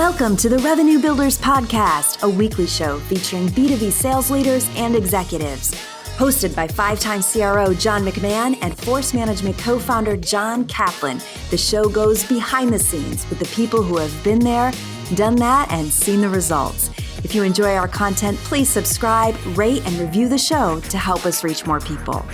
Welcome to the Revenue Builders Podcast, a weekly show featuring B2B sales leaders and executives. Hosted by five-time CRO John McMahon and Force Management co-founder John Kaplan, the show goes behind the scenes with the people who have been there, done that, and seen the results. If you enjoy our content, please subscribe, rate, and review the show to help us reach more people.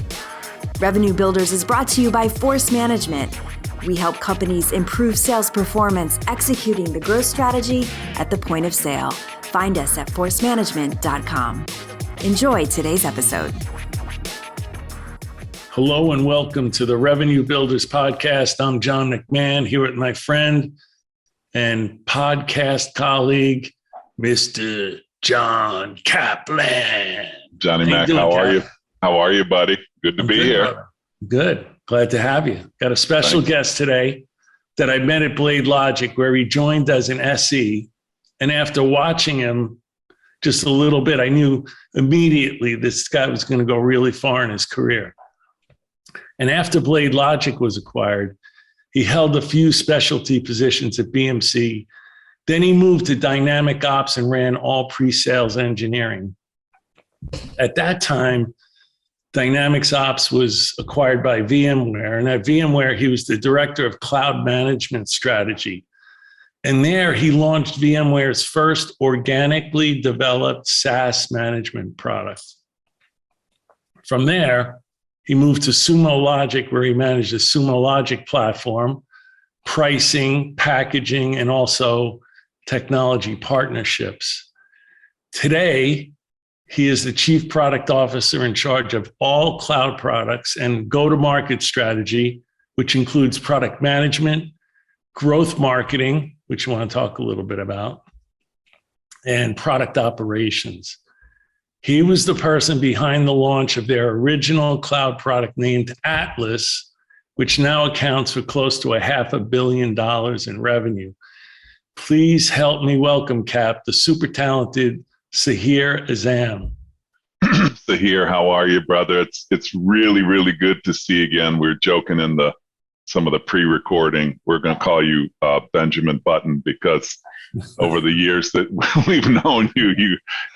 Revenue Builders is brought to you by Force Management. We help companies improve sales performance, executing the growth strategy at the point of sale. Find us at forcemanagement.com. Enjoy today's episode. Hello and welcome to the Revenue Builders Podcast. I'm John McMahon here with my friend and podcast colleague, Mr. John Kaplan. Johnny Mac, how are you? How are you, buddy? Good to be here. Brother. Good. Glad to have you. Got a special guest today that I met at Blade Logic, where he joined as an SE. And after watching him just a little bit, I knew immediately this guy was going to go really far in his career. And after Blade Logic was acquired, he held a few specialty positions at BMC. Then he moved to Dynamic Ops and ran all pre-sales engineering. At that time, Dynamics Ops was acquired by Vmware. And at Vmware, he was the director of cloud management strategy. And there he launched VMware's first organically developed SaaS management product. From there, he moved to Sumo Logic, where he managed the Sumo Logic platform, pricing, packaging, and also technology partnerships. Today, he is the Chief Product Officer in charge of all cloud products and go-to-market strategy, which includes product management, growth marketing, which you want to talk a little bit about, and product operations. He was the person behind the launch of their original cloud product named Atlas, which now accounts for close to $500 million in revenue. Please help me welcome, Cap, the super talented Sahir Azam. Sahir, how are you, brother? It's really, really good to see you again. We're joking in some of the pre-recording. We're going to call you Benjamin Button because over the years that we've known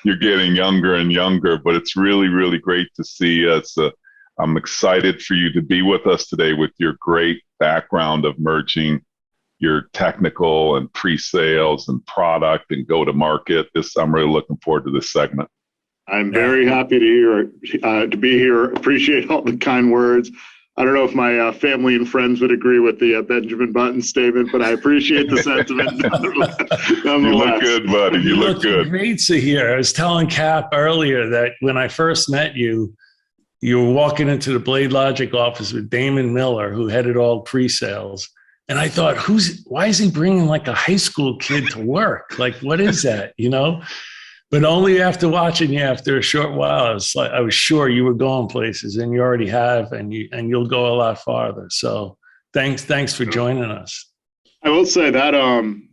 you're getting younger and younger. But it's really, really great to see us. I'm excited for you to be with us today with your great background of merging your technical and pre-sales and product and go-to-market. I'm really looking forward to this segment. I'm very happy to be here. Appreciate all the kind words. I don't know if my family and friends would agree with the Benjamin Button statement, but I appreciate the sentiment. You look good, buddy. You look good. Great, Sahir. I was telling Cap earlier that when I first met you, you were walking into the Blade Logic office with Damon Miller, who headed all pre-sales. And I thought, why is he bringing like a high school kid to work? Like, what is that, But only after watching you after a short while, I was sure you were going places, and you already have, and you'll go a lot farther. So thanks for joining us. I will say that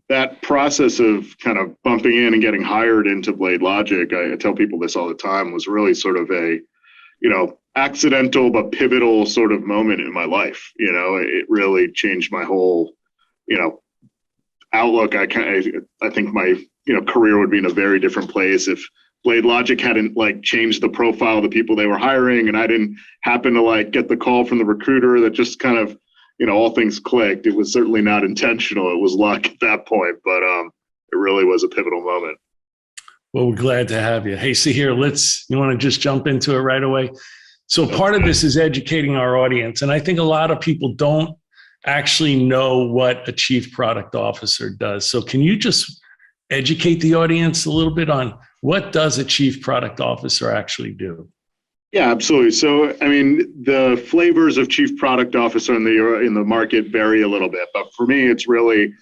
that process of kind of bumping in and getting hired into Blade Logic, I tell people this all the time, was really sort of a, accidental but pivotal sort of moment in my life. It really changed my whole, outlook. I think my career would be in a very different place if Blade Logic hadn't changed the profile of the people they were hiring, and I didn't happen to get the call from the recruiter that just kind of all things clicked. It was certainly not intentional. It was luck at that point, but it really was a pivotal moment. Well, we're glad to have you. Hey, Sahir, you want to just jump into it right away? So part of this is educating our audience. And I think a lot of people don't actually know what a chief product officer does. So can you just educate the audience a little bit on what does a chief product officer actually do? Yeah, absolutely. So, the flavors of chief product officer in the market vary a little bit. But for me, it's really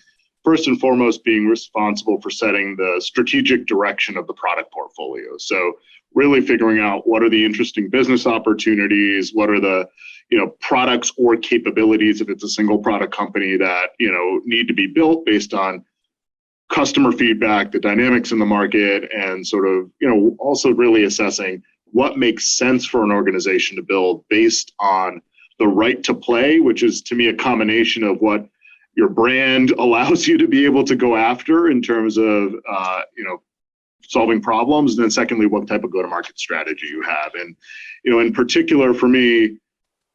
first and foremost being responsible for setting the strategic direction of the product portfolio. So really figuring out what are the interesting business opportunities, what are the products or capabilities, if it's a single product company, that need to be built based on customer feedback, the dynamics in the market, and sort of also really assessing what makes sense for an organization to build based on the right to play, which is to me a combination of what your brand allows you to be able to go after in terms of, solving problems. And then secondly, what type of go-to-market strategy you have. And, in particular for me,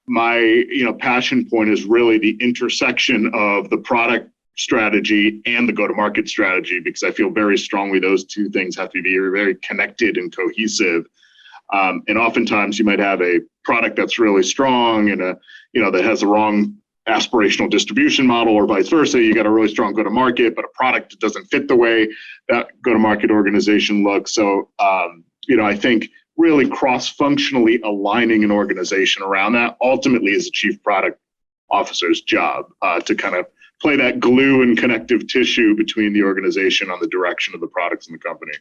my, passion point is really the intersection of the product strategy and the go-to-market strategy, because I feel very strongly those two things have to be very, very connected and cohesive. And oftentimes you might have a product that's really strong and that has the wrong aspirational distribution model, or vice versa. You got a really strong go-to-market, but a product that doesn't fit the way that go-to-market organization looks. So, I think really cross-functionally aligning an organization around that ultimately is the chief product officer's job, to kind of play that glue and connective tissue between the organization on the direction of the products in the company.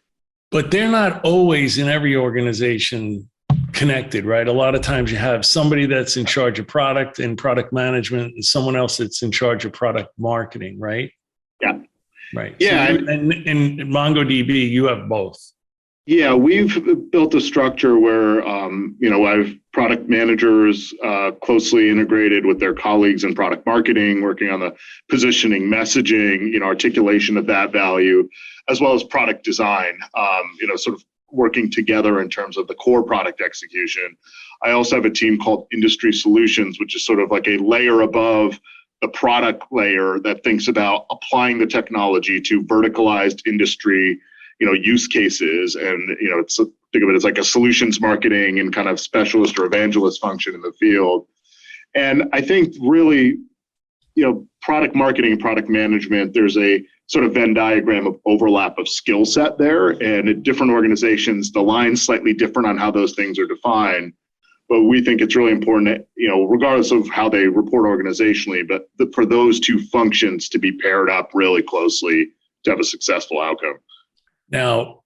But they're not always in every organization connected, right? A lot of times you have somebody that's in charge of product and product management and someone else that's in charge of product marketing, right? Yeah. Right. Yeah. So and in MongoDB, you have both. Yeah, we've built a structure where, I have product managers closely integrated with their colleagues in product marketing, working on the positioning, messaging, articulation of that value, as well as product design, sort of working together in terms of the core product execution. I also have a team called Industry Solutions, which is sort of like a layer above the product layer that thinks about applying the technology to verticalized industry, use cases. And, think of it as like a solutions marketing and kind of specialist or evangelist function in the field. And I think really, product marketing and product management, there's a sort of Venn diagram of overlap of skill set there. And at different organizations, the line's slightly different on how those things are defined. But we think it's really important that, regardless of how they report organizationally, but for those two functions to be paired up really closely to have a successful outcome. Now,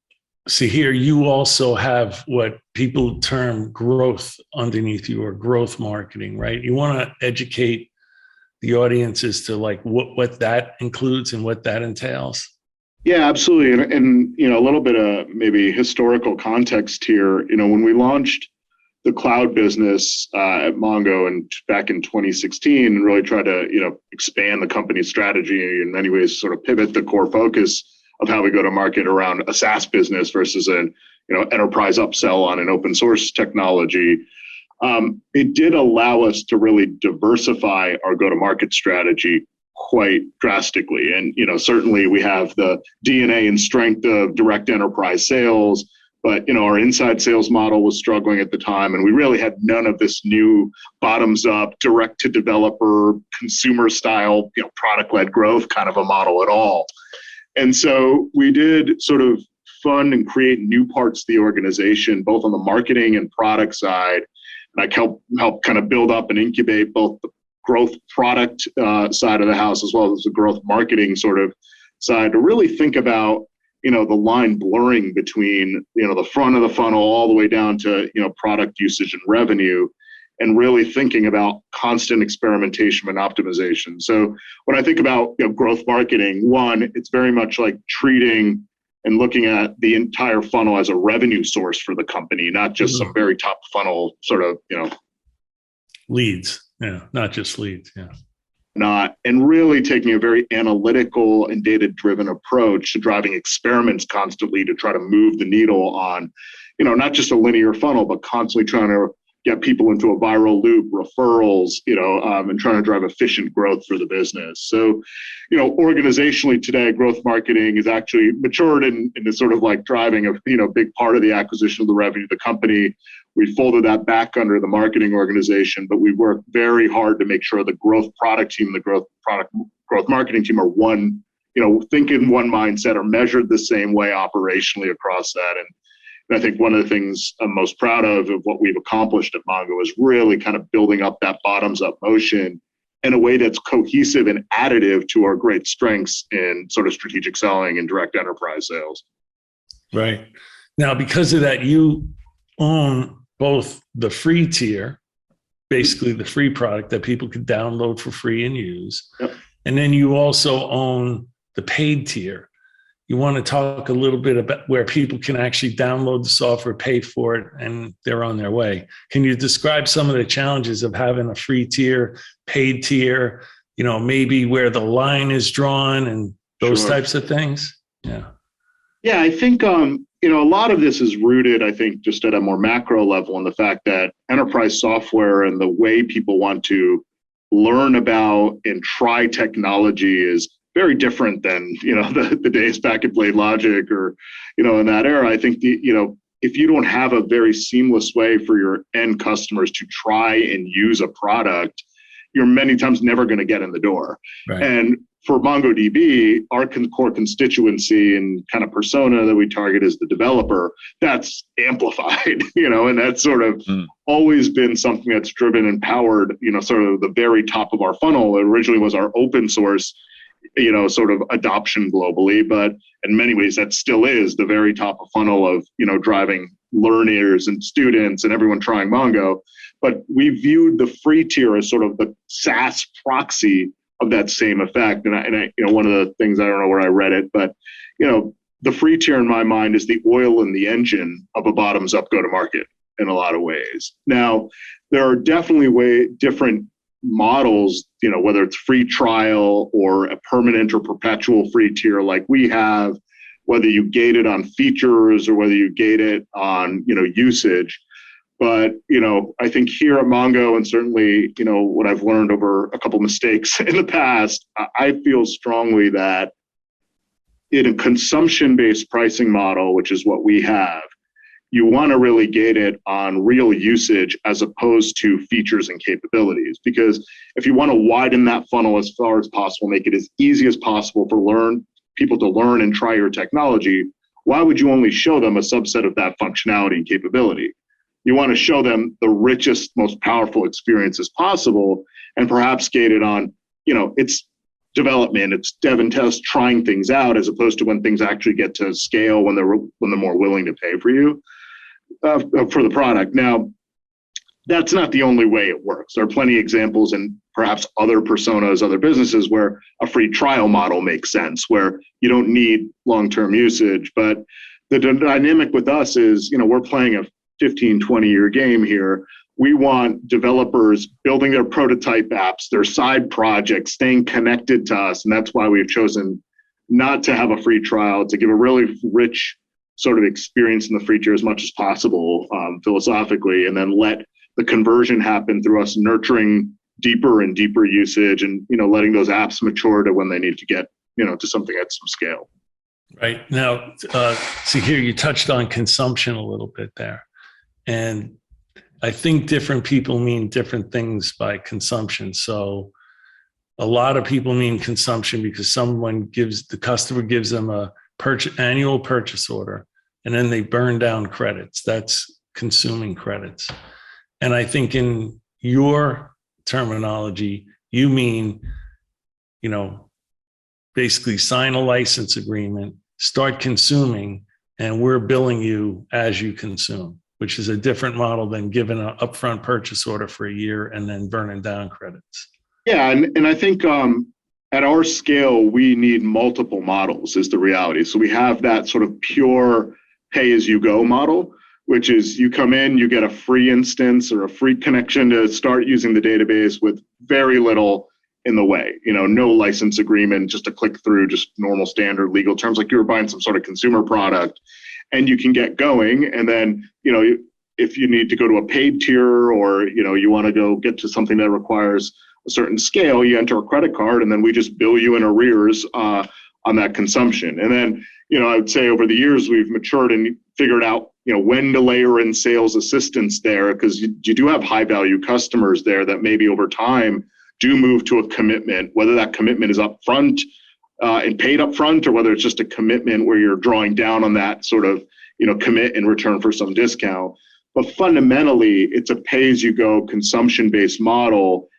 Sahir, you also have what people term growth underneath you, or growth marketing, right? You want to educate the audience as to like what that includes and what that entails. Yeah, absolutely. And a little bit of maybe historical context here. When we launched the cloud business at Mongo and back in 2016, and really tried to expand the company's strategy in many ways, sort of pivot the core focus of how we go to market around a SaaS business versus an enterprise upsell on an open source technology. It did allow us to really diversify our go-to-market strategy quite drastically. And, certainly we have the DNA and strength of direct enterprise sales, but, our inside sales model was struggling at the time. And we really had none of this new bottoms up, direct to developer, consumer style, product-led growth kind of a model at all. And so we did sort of fund and create new parts of the organization, both on the marketing and product side. And I help kind of build up and incubate both the growth product side of the house, as well as the growth marketing sort of side, to really think about, the line blurring between, the front of the funnel all the way down to, product usage and revenue, and really thinking about constant experimentation and optimization. So when I think about growth marketing, one, it's very much like treating and looking at the entire funnel as a revenue source for the company, not just some very top funnel sort of, leads. Yeah, not just leads. Yeah. And really taking a very analytical and data-driven approach to driving experiments constantly to try to move the needle on, not just a linear funnel, but constantly trying to get people into a viral loop, referrals, and trying to drive efficient growth for the business. So, organizationally today, growth marketing is actually matured and is sort of like driving a big part of the acquisition of the revenue of the company. We folded that back under the marketing organization, but we work very hard to make sure the growth product team and the growth marketing team are one, think in one mindset, are measured the same way operationally across that. And I think one of the things I'm most proud of what we've accomplished at Mongo is really kind of building up that bottoms up motion in a way that's cohesive and additive to our great strengths in sort of strategic selling and direct enterprise sales. Right. Now, because of that, you own both the free tier, basically the free product that people could download for free and use. Yep. And then you also own the paid tier. You want to talk a little bit about where people can actually download the software, pay for it, and they're on their way. Can you describe some of the challenges of having a free tier, paid tier, maybe where the line is drawn and those Sure. types of things? Yeah. Yeah, I think a lot of this is rooted, I think, just at a more macro level in the fact that enterprise software and the way people want to learn about and try technology is very different than the days back at Blade Logic or in that era. I think if you don't have a very seamless way for your end customers to try and use a product, you're many times never going to get in the door. Right. And for MongoDB, our core constituency and kind of persona that we target is the developer. That's amplified, and that's sort of always been something that's driven and powered, sort of the very top of our funnel. It originally was our open source, sort of adoption globally, but in many ways that still is the very top of funnel of, driving learners and students and everyone trying Mongo. But we viewed the free tier as sort of the SaaS proxy of that same effect. And I one of the things, I don't know where I read it, but, the free tier in my mind is the oil in the engine of a bottoms up go-to-market in a lot of ways. Now, there are definitely different models, whether it's free trial or a permanent or perpetual free tier like we have, whether you gate it on features or whether you gate it on, usage. But, I think here at Mongo, and certainly, what I've learned over a couple mistakes in the past, I feel strongly that in a consumption-based pricing model, which is what we have, you want to really gate it on real usage as opposed to features and capabilities. Because if you want to widen that funnel as far as possible, make it as easy as possible for people to learn and try your technology, why would you only show them a subset of that functionality and capability? You want to show them the richest, most powerful experiences possible, and perhaps gate it on, it's development, it's dev and test, trying things out, as opposed to when things actually get to scale, when they're more willing to pay for you for the product. Now, that's not the only way it works. There are plenty of examples in perhaps other personas, other businesses where a free trial model makes sense, where you don't need long-term usage. But the dynamic with us is, we're playing a 15, 20-year game here. We want developers building their prototype apps, their side projects, staying connected to us. And that's why we've chosen not to have a free trial, to give a really rich sort of experience in the free tier as much as possible, philosophically, and then let the conversion happen through us nurturing deeper and deeper usage and, letting those apps mature to when they need to get, to something at some scale. Right. Now, Sahir, you touched on consumption a little bit there. And I think different people mean different things by consumption. So a lot of people mean consumption because the customer gives them a annual purchase order, and then they burn down credits. That's consuming credits. And I think in your terminology, you mean, basically sign a license agreement, start consuming, and we're billing you as you consume, which is a different model than giving an upfront purchase order for a year and then burning down credits. Yeah, and I think at our scale, we need multiple models is the reality. So we have that sort of pure pay-as-you-go model, which is you come in, you get a free instance or a free connection to start using the database with very little in the way, no license agreement, just a click through, just normal standard legal terms, like you were buying some sort of consumer product, and you can get going. And then, if you need to go to a paid tier or, you want to go get to something that requires a certain scale, you enter a credit card, and then we just bill you in arrears on that consumption. And then, I would say over the years, we've matured and figured out, when to layer in sales assistance there, because you do have high value customers there that maybe over time do move to a commitment, whether that commitment is upfront and paid upfront, or whether it's just a commitment where you're drawing down on that sort of, commit in return for some discount. But fundamentally, it's a pay-as-you-go consumption-based model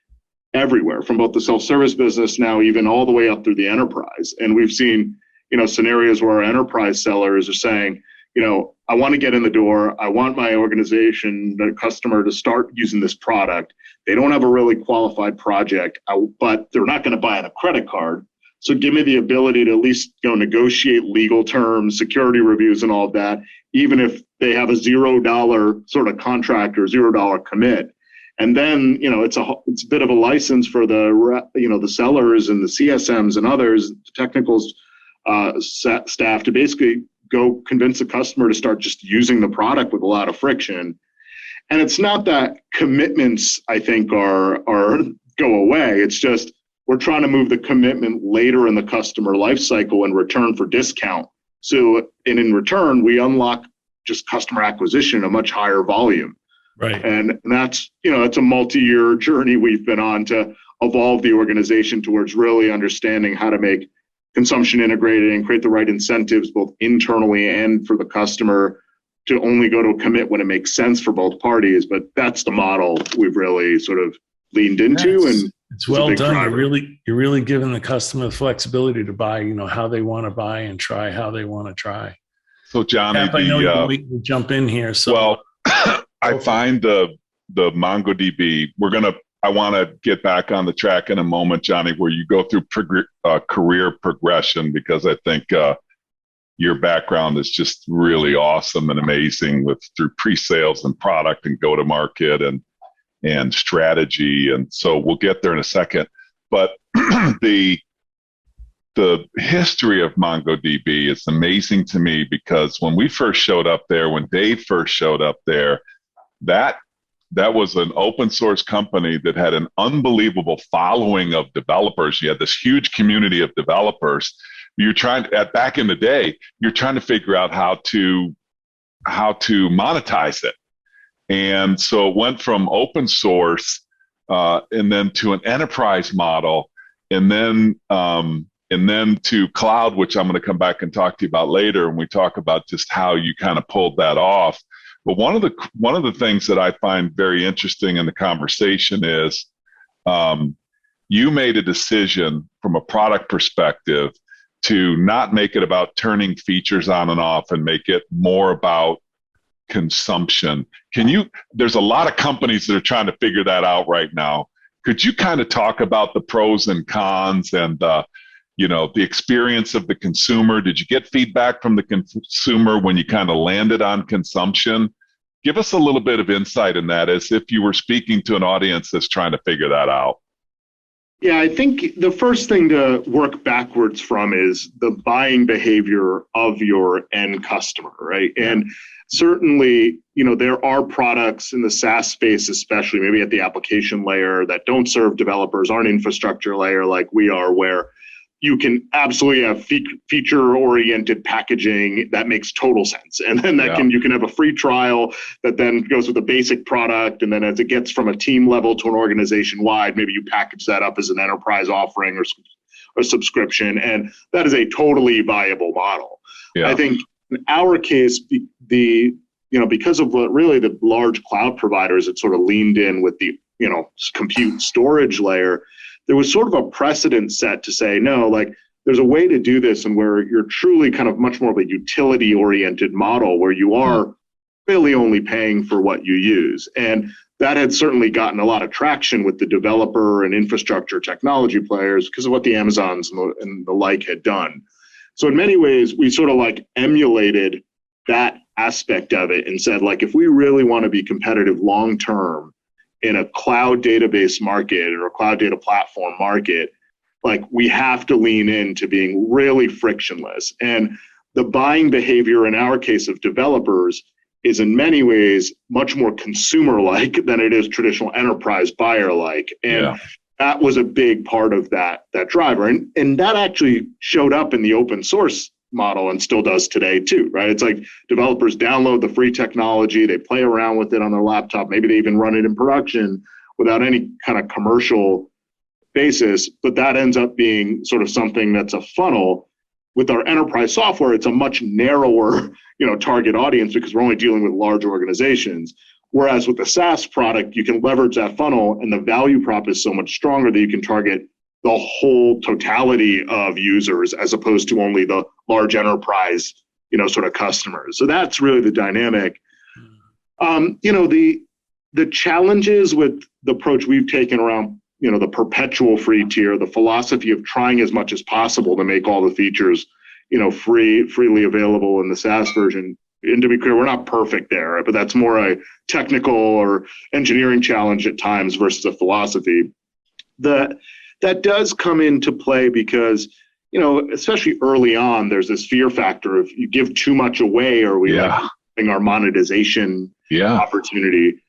everywhere, from both the self-service business now even all the way up through the enterprise. And we've seen, scenarios where our enterprise sellers are saying, I want to get in the door. I want my organization, the customer, to start using this product. They don't have a really qualified project, but they're not going to buy on a credit card. So give me the ability to at least negotiate legal terms, security reviews, and all of that, even if they have a $0 sort of contract or $0 commit. And then, it's a bit of a license for the sellers and the CSMs and others, the technical staff, to basically go convince the customer to start just using the product with a lot of friction. And it's not that commitments, I think, are go away. It's just we're trying to move the commitment later in the customer life cycle in return for discount. So, and in return, we unlock just customer acquisition at a much higher volume. Right. And that's, it's a multi-year journey we've been on to evolve the organization towards really understanding how to make consumption integrated and create the right incentives, both internally and for the customer, to only go to a commit when it makes sense for both parties. But that's the model we've really sort of leaned into. And it's well done. You're really giving the customer the flexibility to buy, how they want to buy and try how they want to try. So Johnny, I know you're waiting to jump in here. So I find the MongoDB, I want to get back on the track in a moment, Johnny, where you go through career progression, because I think your background is just really awesome and amazing through pre-sales and product and go-to-market and strategy. And so we'll get there in a second. But the history of MongoDB is amazing to me, because when we first showed up there, when Dave first showed up there, that was an open source company that had an unbelievable following of developers. You had this huge community of developers. Back in the day, you're trying to figure out how to monetize it. And so it went from open source and then to an enterprise model, and then to cloud, which I'm going to come back and talk to you about later. And we talk about just how you kind of pulled that off. But one of the things that I find very interesting in the conversation is you made a decision from a product perspective to not make it about turning features on and off and make it more about consumption. There's a lot of companies that are trying to figure that out right now. Could you kind of talk about the pros and cons and the experience of the consumer? Did you get feedback from the consumer when you kind of landed on consumption? Give us a little bit of insight in that, as if you were speaking to an audience that's trying to figure that out. Yeah, I think the first thing to work backwards from is the buying behavior of your end customer, right? And certainly, there are products in the SaaS space, especially maybe at the application layer, that don't serve developers, aren't infrastructure layer like we are, where you can absolutely have feature-oriented packaging that makes total sense. And then you can have a free trial that then goes with a basic product. And then as it gets from a team level to an organization-wide, maybe you package that up as an enterprise offering or a subscription. And that is a totally viable model. Yeah. I think in our case, because of what really the large cloud providers that sort of leaned in with the, compute storage layer, there was sort of a precedent set to say, no, there's a way to do this, and where you're truly kind of much more of a utility-oriented model where you are really only paying for what you use. And that had certainly gotten a lot of traction with the developer and infrastructure technology players because of what the Amazons and the like had done. So in many ways, we sort of emulated that aspect of it and said, if we really want to be competitive long-term in a cloud database market or a cloud data platform market, we have to lean into being really frictionless. And the buying behavior in our case of developers is in many ways much more consumer-like than it is traditional enterprise buyer-like. And that was a big part of that driver. And that actually showed up in the open source model and still does today too, right? It's developers download the free technology, they play around with it on their laptop, maybe they even run it in production without any kind of commercial basis, but that ends up being sort of something that's a funnel. With our enterprise software, it's a much narrower, target audience because we're only dealing with large organizations. Whereas with the SaaS product, you can leverage that funnel and the value prop is so much stronger that you can target the whole totality of users as opposed to only the large enterprise, sort of customers. So that's really the dynamic. The challenges with the approach we've taken around, the perpetual free tier, the philosophy of trying as much as possible to make all the features, freely available in the SaaS version, And to be clear, we're not perfect there, but that's more a technical or engineering challenge at times versus a philosophy. That does come into play because, especially early on, there's this fear factor of you give too much away or we like our monetization opportunity.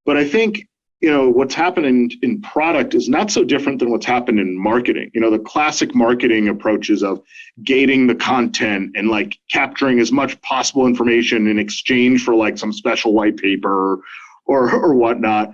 But I think, what's happened in product is not so different than what's happened in marketing. The classic marketing approaches of gating the content and like capturing as much possible information in exchange for like some special white paper or whatnot.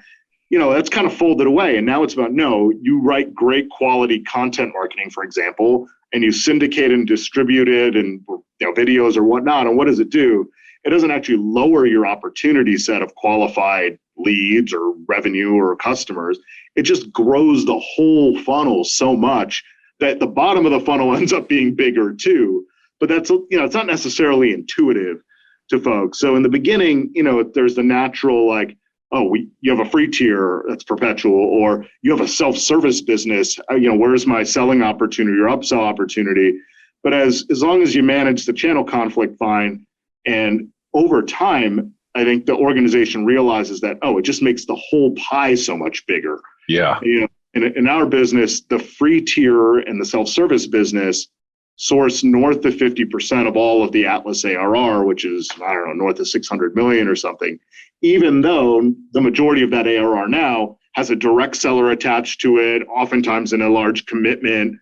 That's kind of folded away. And now it's about, no, you write great quality content marketing, for example, and you syndicate and distribute it and videos or whatnot. And what does it do? It doesn't actually lower your opportunity set of qualified leads or revenue or customers. It just grows the whole funnel so much that the bottom of the funnel ends up being bigger too. But that's, it's not necessarily intuitive to folks. So in the beginning, there's the natural like, you have a free tier that's perpetual, or you have a self-service business. Where's my selling opportunity or upsell opportunity? But as long as you manage the channel conflict fine, and over time, I think the organization realizes that, it just makes the whole pie so much bigger. Yeah. In our business, the free tier and the self-service business source north of 50% of all of the Atlas ARR, which is, north of 600 million or something, even though the majority of that ARR now has a direct seller attached to it, oftentimes in a large commitment,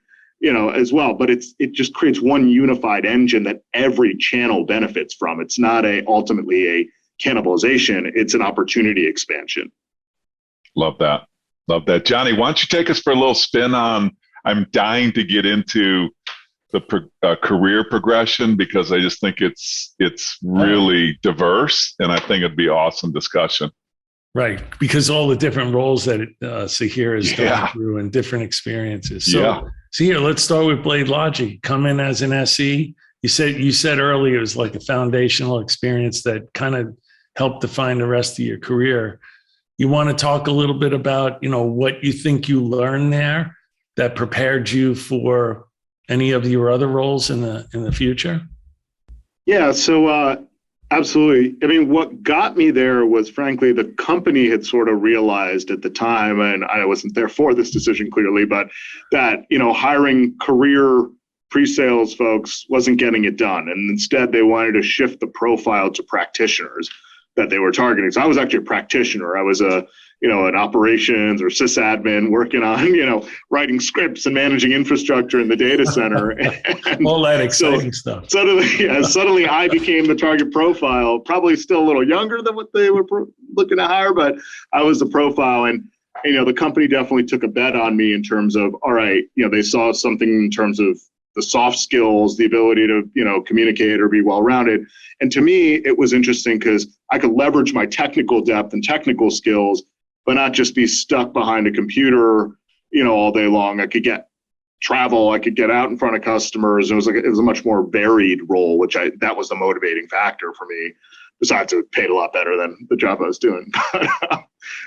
as well. But it just creates one unified engine that every channel benefits from. It's not ultimately a cannibalization, it's an opportunity expansion. Love that. Johnny, why don't you take us for a little spin on, I'm dying to get into the career progression because I just think it's really diverse, and I think it'd be awesome discussion. Right, because all the different roles that Sahir has gone through and different experiences. So Sahir, let's start with Blade Logic. Come in as an SE. You said earlier it was like a foundational experience that kind of helped define the rest of your career. You want to talk a little bit about what you think you learned there that prepared you for any of your other roles in the future? Yeah, so absolutely. I mean, what got me there was, frankly, the company had sort of realized at the time, and I wasn't there for this decision clearly, but that, hiring career pre-sales folks wasn't getting it done. And instead, they wanted to shift the profile to practitioners that they were targeting. So I was actually a practitioner. I was an operations or sysadmin working on, writing scripts and managing infrastructure in the data center. And all that exciting stuff. Suddenly I became the target profile, probably still a little younger than what they were looking to hire, but I was the profile. And, the company definitely took a bet on me in terms of, all right, they saw something in terms of the soft skills, the ability to, communicate or be well-rounded. And to me, it was interesting because I could leverage my technical depth and technical skills, but not just be stuck behind a computer, all day long. I could travel, I could get out in front of customers. It was a much more varied role, that was the motivating factor for me. Besides, it paid a lot better than the job I was doing.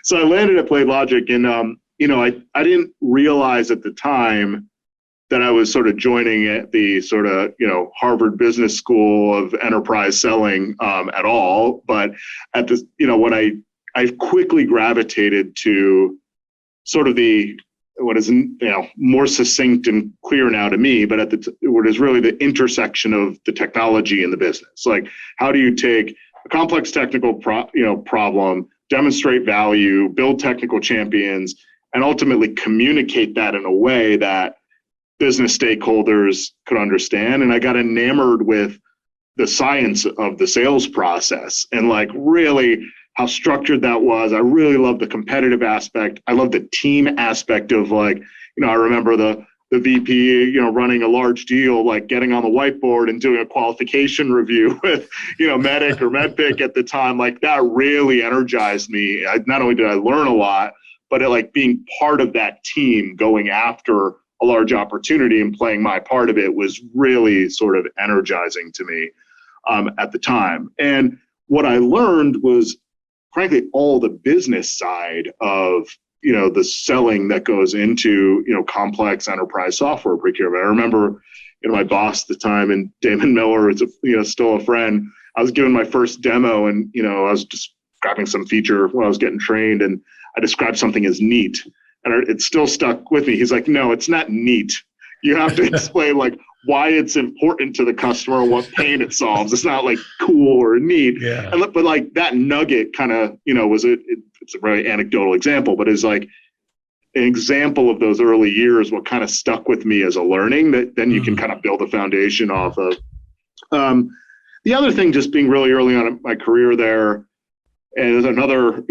So I landed at Blade Logic, and I didn't realize at the time that I was sort of joining at the sort of, Harvard Business School of enterprise selling at all. But at this, when I quickly gravitated to sort of what is more succinct and clear now to me, but what is really the intersection of the technology and the business. Like, how do you take a complex technical problem, demonstrate value, build technical champions, and ultimately communicate that in a way that business stakeholders could understand? And I got enamored with the science of the sales process and really how structured that was. I really loved the competitive aspect. I loved the team aspect of I remember the VP, running a large deal, getting on the whiteboard and doing a qualification review with, Medic or MedPick at the time. That really energized me. Not only did I learn a lot, but being part of that team going after a large opportunity and playing my part of it was really sort of energizing to me at the time. And what I learned was, frankly, all the business side of, the selling that goes into, complex enterprise software procurement. I remember, my boss at the time, and Damon Miller is, still a friend, I was given my first demo, and I was describing some feature when I was getting trained, and I described something as neat, and it still stuck with me. He's like, "No, it's not neat. You have to explain like why it's important to the customer and what pain it solves. It's not like cool or neat." Yeah. But like that nugget kind of, it's a very anecdotal example, but is like an example of those early years, what kind of stuck with me as a learning that then you can kind of build a foundation off of. The other thing, just being really early on in my career there, and another,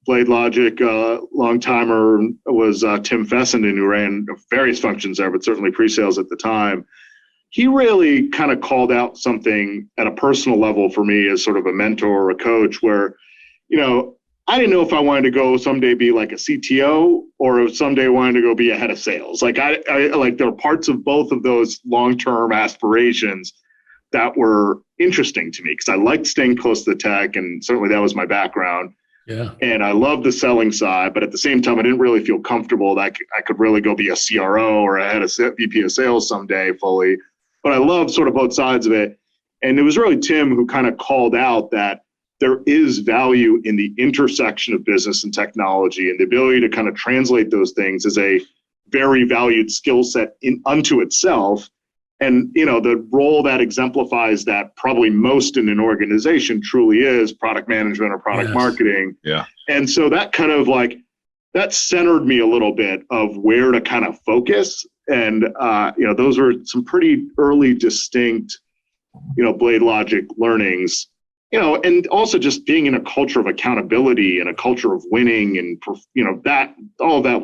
Blade Logic long timer was Tim Fessenden, who ran various functions there, but certainly pre-sales at the time. He really kind of called out something at a personal level for me as sort of a mentor or a coach where, I didn't know if I wanted to go someday be like a CTO or if someday I wanted to go be a head of sales. Like I like there are parts of both of those long-term aspirations that were interesting to me because I liked staying close to the tech, and certainly that was my background. Yeah. And I love the selling side, but at the same time, I didn't really feel comfortable that I could really go be a CRO or a head of VP of sales someday fully. But I love sort of both sides of it. And it was really Tim who kind of called out that there is value in the intersection of business and technology, and the ability to kind of translate those things is a very valued skill set unto itself. And, the role that exemplifies that probably most in an organization truly is product management or product marketing. Yeah. And so that kind of like, that centered me a little bit of where to kind of focus. And, those were some pretty early distinct, Blade Logic learnings, and also just being in a culture of accountability and a culture of winning and, that all of that,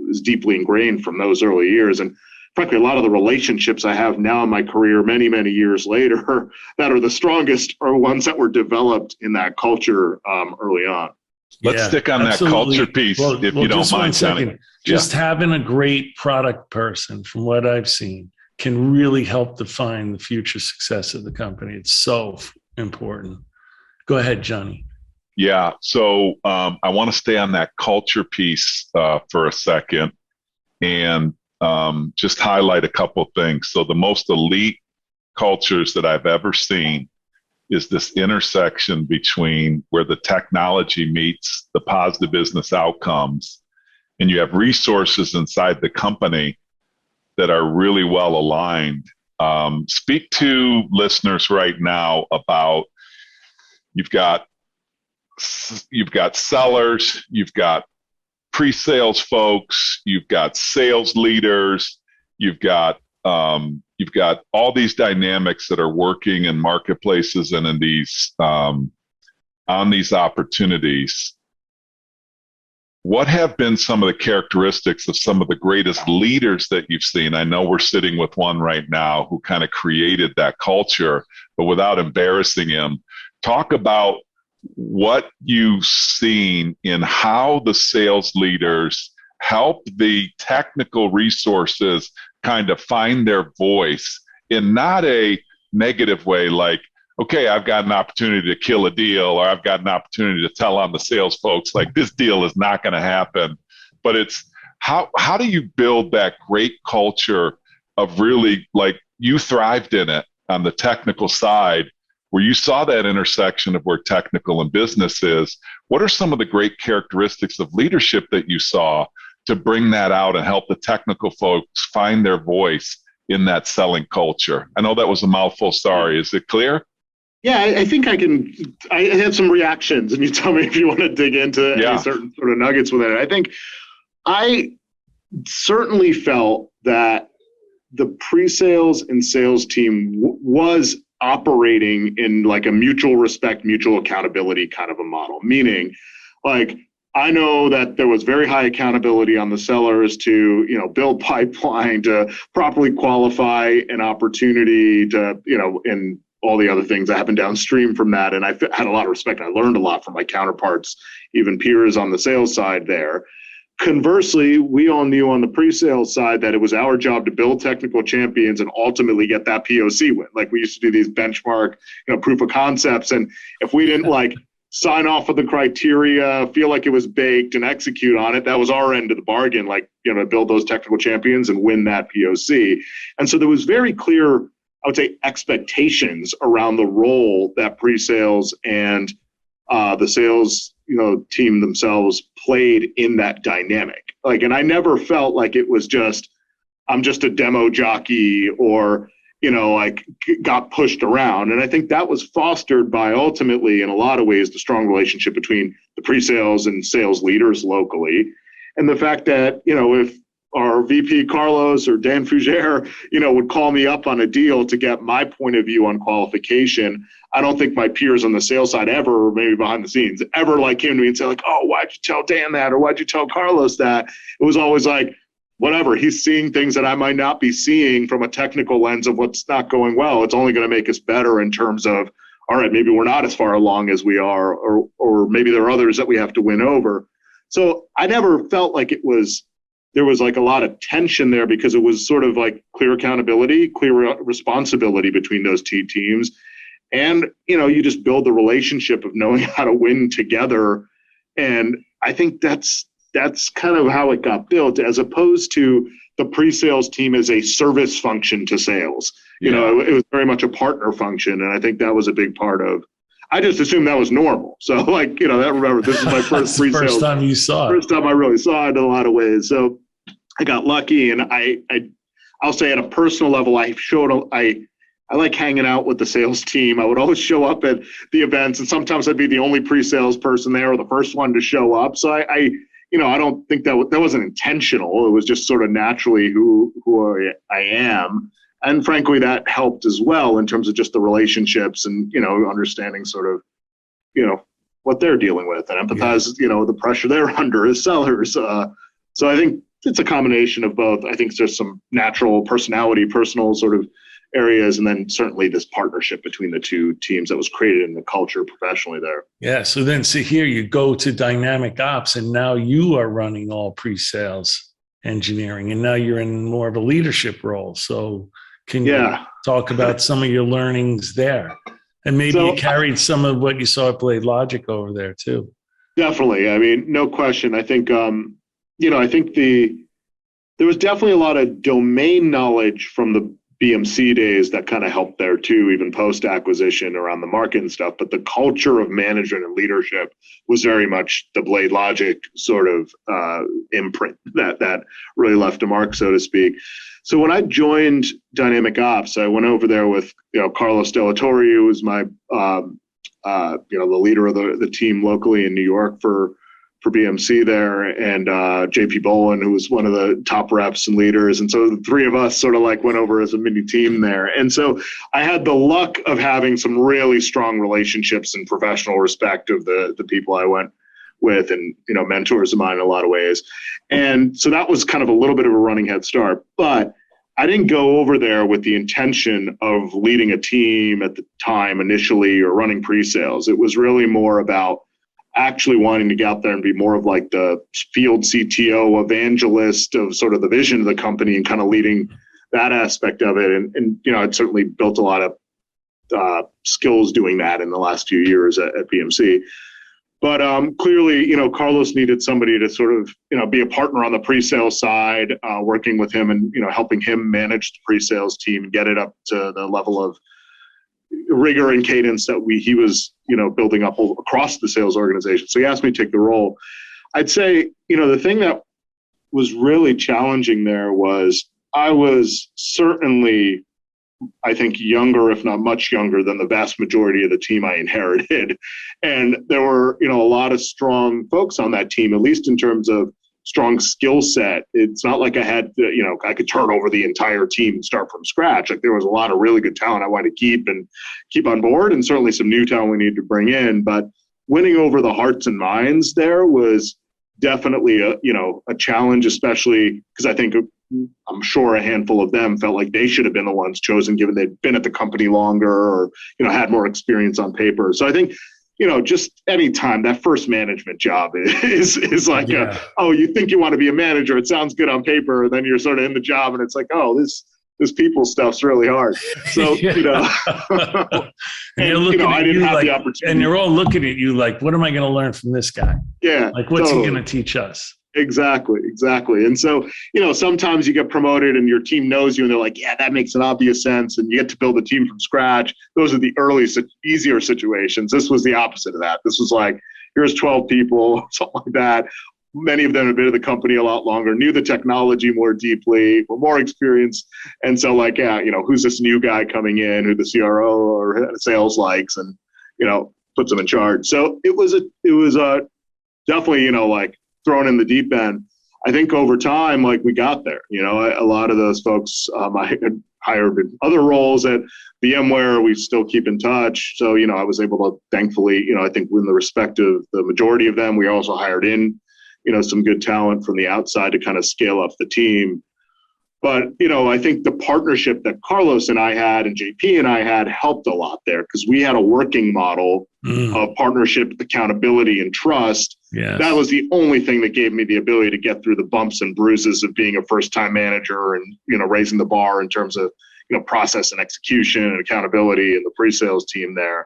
is deeply ingrained from those early years. And frankly, a lot of the relationships I have now in my career, many, many years later, that are the strongest are ones that were developed in that culture early on. Let's stick on absolutely. That culture piece, if you don't mind, Johnny. Just having a great product person, from what I've seen, can really help define the future success of the company. It's so important. Go ahead, Johnny. Yeah. So I want to stay on that culture piece for a second and just highlight a couple of things. So the most elite cultures that I've ever seen is this intersection between where the technology meets the positive business outcomes, and you have resources inside the company that are really well aligned. Speak to listeners right now about you've got sellers, you've got pre-sales folks, you've got sales leaders, you've got all these dynamics that are working in marketplaces and in these on these opportunities. What have been some of the characteristics of some of the greatest leaders that you've seen? I know we're sitting with one right now who kind of created that culture, but without embarrassing him, talk about what you've seen in how the sales leaders help the technical resources kind of find their voice in not a negative way, like, okay, I've got an opportunity to kill a deal, or I've got an opportunity to tell on the sales folks, like, this deal is not going to happen. But it's how do you build that great culture of really, like, you thrived in it on the technical side, where you saw that intersection of where technical and business is. What are some of the great characteristics of leadership that you saw to bring that out and help the technical folks find their voice in that selling culture? I know that was a mouthful. Sorry. Is it clear? Yeah, I think I have some reactions, and you tell me if you want to dig into any certain sort of nuggets with it. I think I certainly felt that the pre-sales and sales team was operating in like a mutual respect, mutual accountability kind of a model, meaning like, I know that there was very high accountability on the sellers to, build pipeline, to properly qualify an opportunity, to, and all the other things that happened downstream from that. And I had a lot of respect. I learned a lot from my counterparts, even peers on the sales side there. Conversely, we all knew on the pre-sales side that it was our job to build technical champions and ultimately get that POC win. Like, we used to do these benchmark, proof of concepts. And if we didn't sign off with the criteria, feel like it was baked, and execute on it, that was our end of the bargain, build those technical champions and win that POC. And so there was very clear would say, expectations around the role that pre-sales and the sales, team themselves played in that dynamic. And I never felt like it was just, I'm just a demo jockey or, got pushed around. And I think that was fostered by ultimately, in a lot of ways, the strong relationship between the pre-sales and sales leaders locally. And the fact that, if our VP Carlos or Dan Fougere, would call me up on a deal to get my point of view on qualification, I don't think my peers on the sales side ever, or maybe behind the scenes, ever came to me and said oh, why'd you tell Dan that? Or why'd you tell Carlos that? It was always whatever, he's seeing things that I might not be seeing from a technical lens of what's not going well. It's only going to make us better in terms of, all right, maybe we're not as far along as we are, or maybe there are others that we have to win over. So I never felt like there was a lot of tension there, because it was sort of clear accountability, clear responsibility between those two teams. And, you just build the relationship of knowing how to win together. And I think that's kind of how it got built, as opposed to the pre-sales team as a service function to sales. It was very much a partner function. And I think that was a big part of, I just assumed that was normal. So remember, this is my first pre-sales. First time you saw it. First time I really saw it in a lot of ways. So I got lucky, and I'll say at a personal level, I like hanging out with the sales team. I would always show up at the events, and sometimes I'd be the only pre-sales person there or the first one to show up. So I don't think that wasn't intentional. It was just sort of naturally who I am. And frankly, that helped as well in terms of just the relationships and, understanding sort of, what they're dealing with, and empathize, the pressure they're under as sellers. So I think it's a combination of both. I think there's some natural personality, personal sort of areas, and then certainly this partnership between the two teams that was created in the culture professionally there. Yeah. So then, here you go to dynamic ops, and now you are running all pre-sales engineering, and now you're in more of a leadership role. So can you talk about some of your learnings there? And maybe you carried some of what you saw at Blade Logic over there too. Definitely. I mean, no question. I think, I think there was definitely a lot of domain knowledge from the BMC days that kind of helped there too, even post-acquisition around the market and stuff. But the culture of management and leadership was very much the Blade Logic sort of imprint that really left a mark, so to speak. So when I joined Dynamic Ops, I went over there with Carlos Delatorre, who was my the leader of the team locally in New York for BMC there, and JP Bolin, who was one of the top reps and leaders. And so the three of us sort of went over as a mini team there. And so I had the luck of having some really strong relationships and professional respect of the people I went with, and mentors of mine in a lot of ways. And so that was kind of a little bit of a running head start. But I didn't go over there with the intention of leading a team at the time initially or running pre-sales. It was really more about actually wanting to get out there and be more of the field CTO evangelist of sort of the vision of the company and kind of leading that aspect of it. And I'd certainly built a lot of skills doing that in the last few years at BMC. But clearly, Carlos needed somebody to sort of, be a partner on the pre-sales side, working with him and, helping him manage the pre-sales team and get it up to the level of rigor and cadence that he was, building up across the sales organization. So he asked me to take the role. I'd say, the thing that was really challenging there was I was certainly, I think, younger, if not much younger than the vast majority of the team I inherited. And there were, a lot of strong folks on that team, at least in terms of strong skill set. It's not like I had, I could turn over the entire team and start from scratch. There was a lot of really good talent I wanted to keep on board, and certainly some new talent we needed to bring in. But winning over the hearts and minds there was definitely a challenge, especially because I'm sure a handful of them felt like they should have been the ones chosen, given they'd been at the company longer or, had more experience on paper. So I think, just any time that first management job is you think you want to be a manager. It sounds good on paper. And then you're sort of in the job and it's this people stuff's really hard. So, and you're looking I didn't have the opportunity. And you're all looking at you what am I going to learn from this guy? Yeah. What's he going to teach us? Exactly. And so, sometimes you get promoted and your team knows you and they're like, yeah, that makes an obvious sense. And you get to build a team from scratch. Those are the early, easier situations. This was the opposite of that. This was like, here's 12 people, something like that. Many of them have been at the company a lot longer, knew the technology more deeply, were more experienced. And so like, yeah, who's this new guy coming in who the CRO or sales likes and, puts them in charge. So it was definitely, like, thrown in the deep end. I think over time, like, we got there. A lot of those folks I had hired in other roles at VMware. We still keep in touch. So, I was able to, thankfully, I think in the respect of the majority of them, we also hired in, some good talent from the outside to kind of scale up the team. But, I think the partnership that Carlos and I had and JP and I had helped a lot there because we had a working model of partnership, accountability, and trust. Yes. That was the only thing that gave me the ability to get through the bumps and bruises of being a first-time manager and, raising the bar in terms of, process and execution and accountability and the pre-sales team there.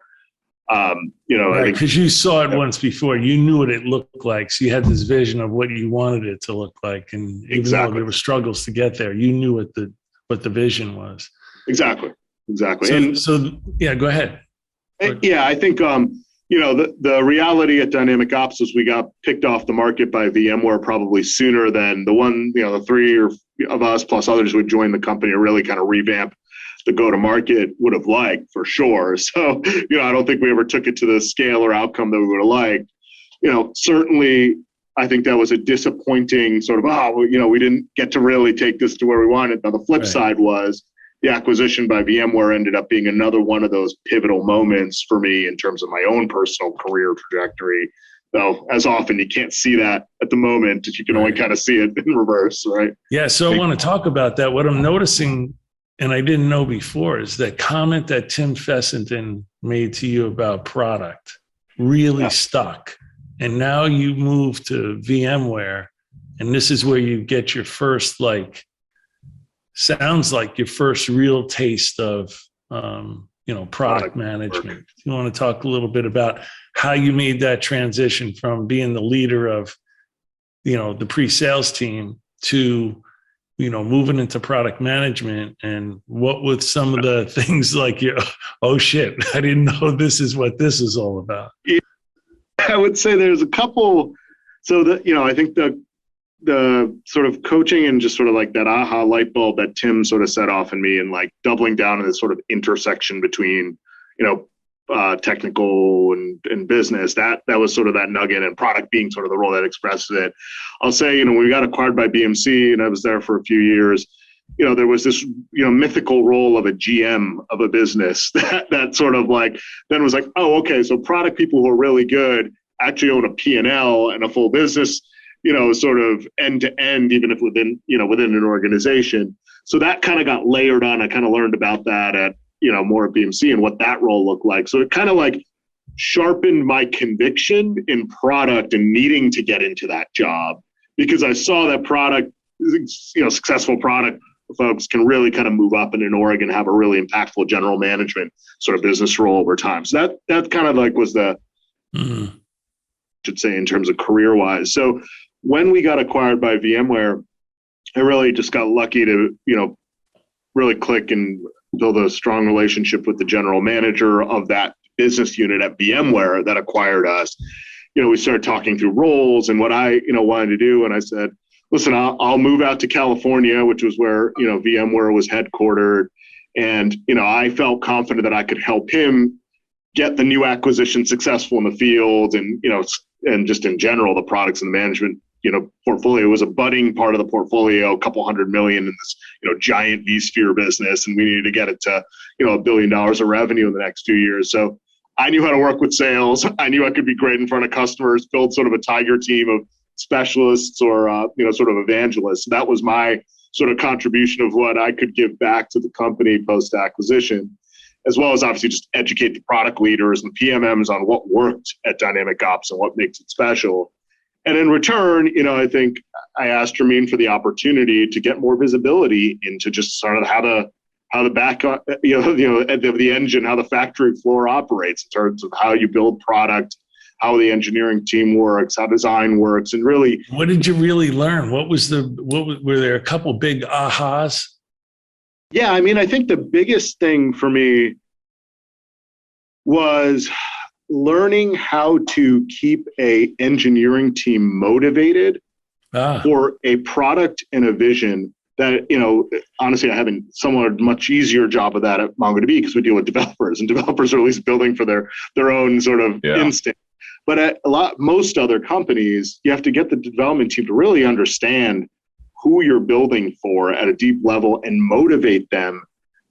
Because you saw it once before, you knew what it looked like. So you had this vision of what you wanted it to look like. And even though there were struggles to get there, you knew what the vision was. Exactly. So yeah, go ahead. Yeah, I think, the reality at Dynamic Ops was we got picked off the market by VMware probably sooner than the three of us plus others who would join the company to really kind of revamp the go-to-market would have liked, for sure. So, I don't think we ever took it to the scale or outcome that we would have liked. Certainly, I think that was a disappointing sort of, we didn't get to really take this to where we wanted. Now, the flip side was the acquisition by VMware ended up being another one of those pivotal moments for me in terms of my own personal career trajectory. Though, as often, you can't see that at the moment, you can only kind of see it in reverse, right? Yeah, so I want to talk about that. What I'm noticing, and I didn't know before, is that comment that Tim Fessenden made to you about product really stuck. And now you move to VMware, and this is where you get your first, sounds like your first real taste of, product management. Work. You want to talk a little bit about how you made that transition from being the leader of, the pre-sales team to, moving into product management, and what with some of the things like, oh shit, I didn't know this is what this is all about. I would say there's a couple. So that, I think the sort of coaching and just sort of like that aha light bulb that Tim sort of set off in me, and like doubling down in this sort of intersection between, technical and business, that was sort of that nugget, and product being sort of the role that expresses it. I'll say, when we got acquired by BMC and I was there for a few years, there was this, mythical role of a GM of a business that sort of like, then was like, oh, okay. So product people who are really good actually own a P&L and a full business, sort of end to end, even if within an organization. So that kind of got layered on. I kind of learned about that at, more at BMC and what that role looked like. So it kind of like sharpened my conviction in product and needing to get into that job, because I saw that product, successful product folks can really kind of move up in an org and have a really impactful general management sort of business role over time. So that kind of like was the, should say, in terms of career wise. So when we got acquired by VMware, I really just got lucky to, really click and build a strong relationship with the general manager of that business unit at VMware that acquired us. We started talking through roles and what I, wanted to do. And I said, listen, I'll move out to California, which was where, VMware was headquartered. And, I felt confident that I could help him get the new acquisition successful in the field, and, and just in general, the products and the management, portfolio was a budding part of the portfolio, a couple $100 million in this, giant vSphere business. And we needed to get it to, $1 billion of revenue in the next 2 years. So I knew how to work with sales. I knew I could be great in front of customers, build sort of a tiger team of specialists or, sort of evangelists. That was my sort of contribution of what I could give back to the company post-acquisition, as well as obviously just educate the product leaders and PMMs on what worked at Dynamic Ops and what makes it special. And in return, I think I asked Ramin for the opportunity to get more visibility into just sort of how the back, of the engine, how the factory floor operates in terms of how you build product, how the engineering team works, how design works, and really. What did you really learn? Were there a couple big ahas? Yeah, I mean, I think the biggest thing for me was learning how to keep a engineering team motivated for a product and a vision that, honestly, I have a somewhat much easier job of that at MongoDB because we deal with developers, and developers are at least building for their own sort of instinct. But at most other companies, you have to get the development team to really understand who you're building for at a deep level and motivate them,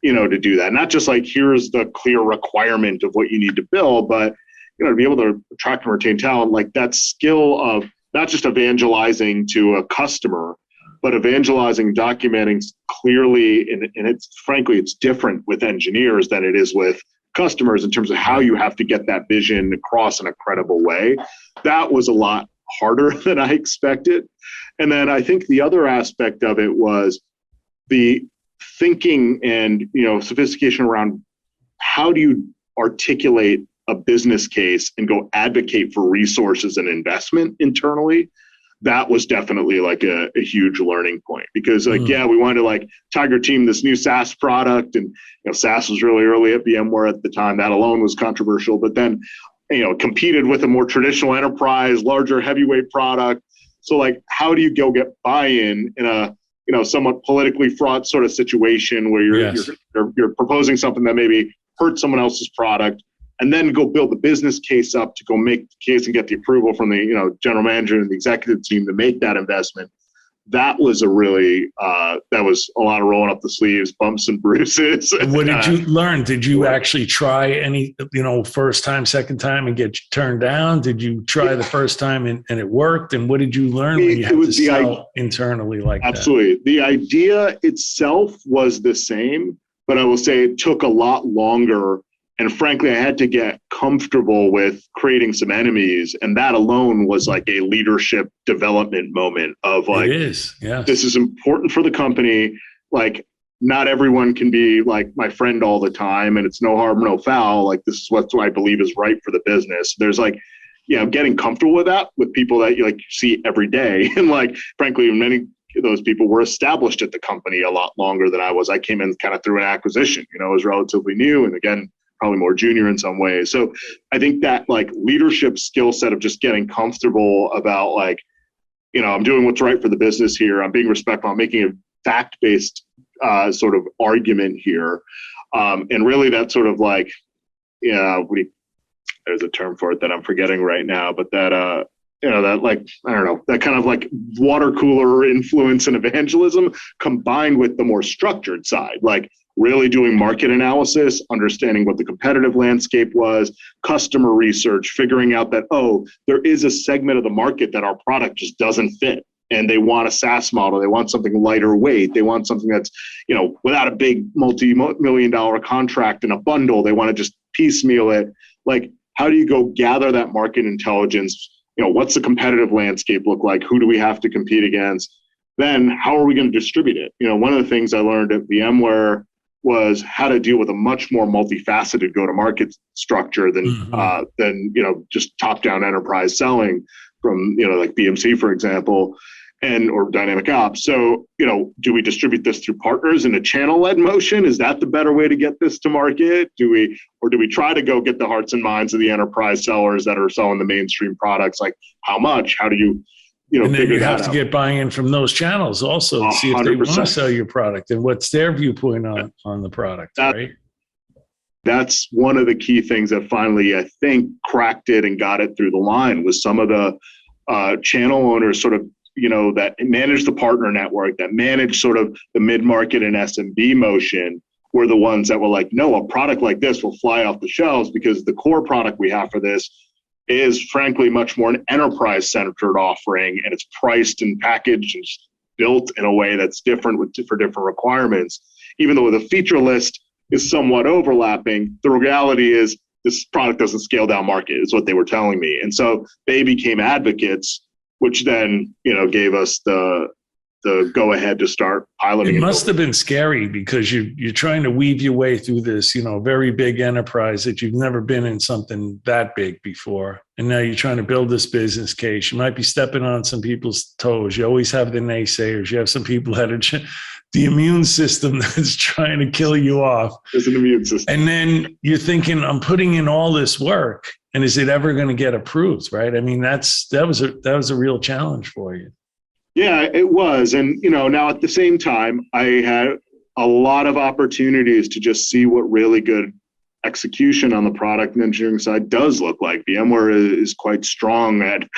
to do that. Not just like, here's the clear requirement of what you need to build, but, to be able to attract and retain talent, like that skill of not just evangelizing to a customer, but evangelizing, documenting clearly. And it's different with engineers than it is with customers in terms of how you have to get that vision across in a credible way. That was a lot harder than I expected. And then I think the other aspect of it was the thinking and, sophistication around how do you articulate a business case and go advocate for resources and investment internally. That was definitely like a huge learning point because we wanted to Tiger Team this new SaaS product, and SaaS was really early at VMware at the time. That alone was controversial, but then competed with a more traditional enterprise, larger heavyweight product. So how do you go get buy-in in a somewhat politically fraught sort of situation where you're proposing something that maybe hurts someone else's product, and then go build the business case up to go make the case and get the approval from the general manager and the executive team to make that investment. That was a lot of rolling up the sleeves, bumps and bruises. What did you learn? Did you actually try any, first time, second time and get turned down? Did you try the first time and it worked? And what did you learn when you had to sell internally like that? Absolutely. The idea itself was the same, but I will say it took a lot longer. And frankly, I had to get comfortable with creating some enemies. And that alone was like a leadership development moment of this is important for the company. Not everyone can be my friend all the time, and it's no harm, no foul. This is what I believe is right for the business. There's getting comfortable with that with people that you see every day. And frankly, many of those people were established at the company a lot longer than I was. I came in kind of through an acquisition, I was relatively new. And again, probably more junior in some ways. So I think that leadership skill set of just getting comfortable about I'm doing what's right for the business here. I'm being respectful. I'm making a fact-based sort of argument here. And really that sort of there's a term for it that I'm forgetting right now, but that, that kind of water cooler influence and evangelism combined with the more structured side, really doing market analysis, understanding what the competitive landscape was, customer research, figuring out that, there is a segment of the market that our product just doesn't fit. And they want a SaaS model. They want something lighter weight. They want something that's, without a big multi-million-dollar contract and a bundle. They want to just piecemeal it. How do you go gather that market intelligence? What's the competitive landscape look like? Who do we have to compete against? Then how are we going to distribute it? One of the things I learned at VMware was how to deal with a much more multifaceted go-to-market structure than just top-down enterprise selling from BMC, for example, or Dynamic Ops. So do we distribute this through partners in a channel-led motion? Is that the better way to get this to market? Do we try to go get the hearts and minds of the enterprise sellers that are selling the mainstream products? How much? How do you? And then you have to get buy-in from those channels also to see if they want to sell your product and what's their viewpoint on the product, right? That's one of the key things that finally, I think, cracked it and got it through the line was some of the channel owners sort of, that manage the partner network, that manage sort of the mid-market and SMB motion were the ones that were no, a product like this will fly off the shelves because the core product we have for this is frankly much more an enterprise-centered offering, and it's priced and packaged and built in a way that's different for different requirements. Even though the feature list is somewhat overlapping, the reality is this product doesn't scale down market, is what they were telling me. And so they became advocates, which then gave us the the go ahead to start piloting. It must have been scary because you're trying to weave your way through this, very big enterprise that you've never been in something that big before. And now you're trying to build this business case. You might be stepping on some people's toes. You always have the naysayers. You have some people that are the immune system that's trying to kill you off. There's an immune system. And then you're thinking, I'm putting in all this work, and is it ever going to get approved? Right. I mean, that was a real challenge for you. Yeah, it was. And, now at the same time, I had a lot of opportunities to just see what really good execution on the product and engineering side does look like. VMware is quite strong at,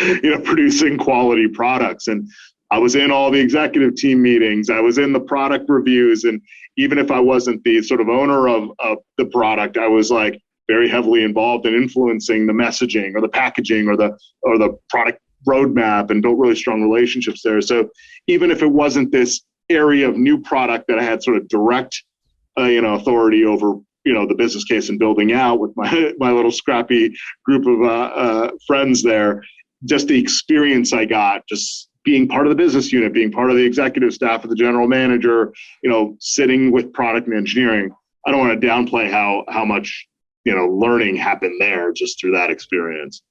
producing quality products. And I was in all the executive team meetings. I was in the product reviews. And even if I wasn't the sort of owner of the product, I was like very heavily involved in influencing the messaging or the packaging or the product roadmap, and built really strong relationships there. So even if it wasn't this area of new product that I had sort of direct, authority over, the business case and building out with my little scrappy group of friends there, just the experience I got, just being part of the business unit, being part of the executive staff of the general manager, sitting with product and engineering. I don't want to downplay how much, learning happened there just through that experience.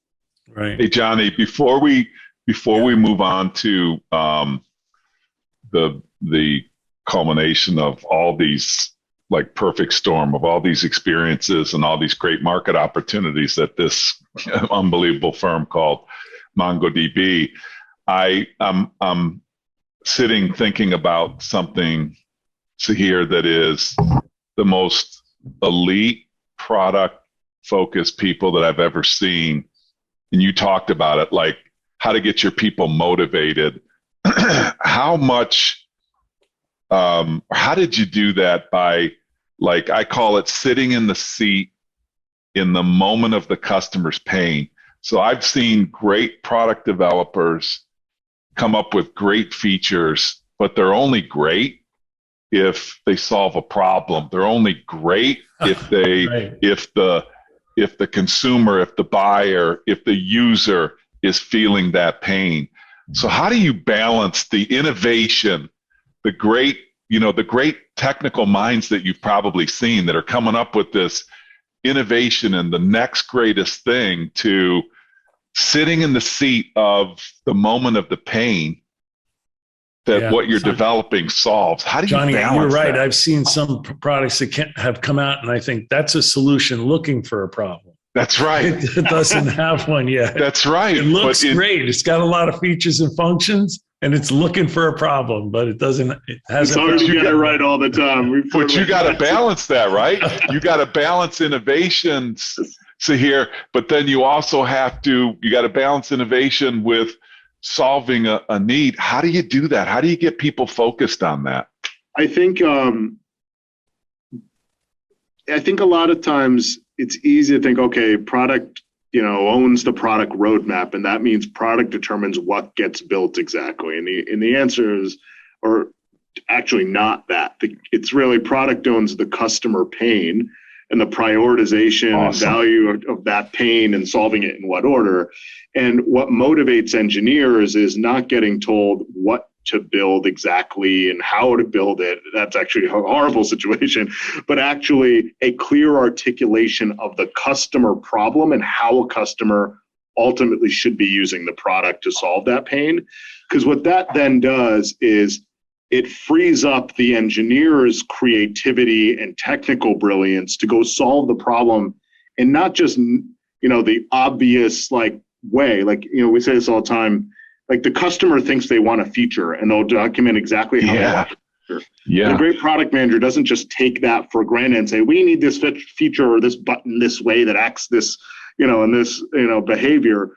Right. Hey, Johnny, before we move on to the culmination of all these, like, perfect storm of all these experiences and all these great market opportunities at this unbelievable firm called MongoDB, I'm sitting thinking about something, Sahir, that is the most elite product focused people that I've ever seen. And you talked about it, like how to get your people motivated. How did you do that by, like, I call it sitting in the seat in the moment of the customer's pain. So I've seen great product developers come up with great features, but they're only great if they solve a problem. They're only great if they, right. if the consumer, if the buyer, if the user is feeling that pain. So how do you balance the innovation, the great technical minds that you've probably seen that are coming up with this innovation and the next greatest thing, to sitting in the seat of the moment of the pain that what you're developing solves? How do you Johnny, balance you're right. that? I've seen some products that have come out, and I think that's a solution looking for a problem. That's right. It doesn't have one yet. That's right. It looks great. It's got a lot of features and functions, and it's looking for a problem, but it hasn't. It's hard to get it right all the time. But you got to balance that, right? You got to balance innovations, Sahir, but then you also you got to balance innovation with solving a need. How do you do that? How do you get people focused on that? I think a lot of times it's easy to think, okay, product, owns the product roadmap, and that means product determines what gets built exactly. And the answer is, or actually not that. It's really product owns the customer pain and the prioritization and value of that pain and solving it in what order. And what motivates engineers is not getting told what to build exactly and how to build it. That's actually a horrible situation, but actually a clear articulation of the customer problem and how a customer ultimately should be using the product to solve that pain. Because what that then does is it frees up the engineer's creativity and technical brilliance to go solve the problem, and not just, the obvious way. We say this all the time. Like, the customer thinks they want a feature, and they'll document exactly how they want a feature. Yeah. And a great product manager doesn't just take that for granted and say, we need this feature or this button this way that acts this, and this, behavior.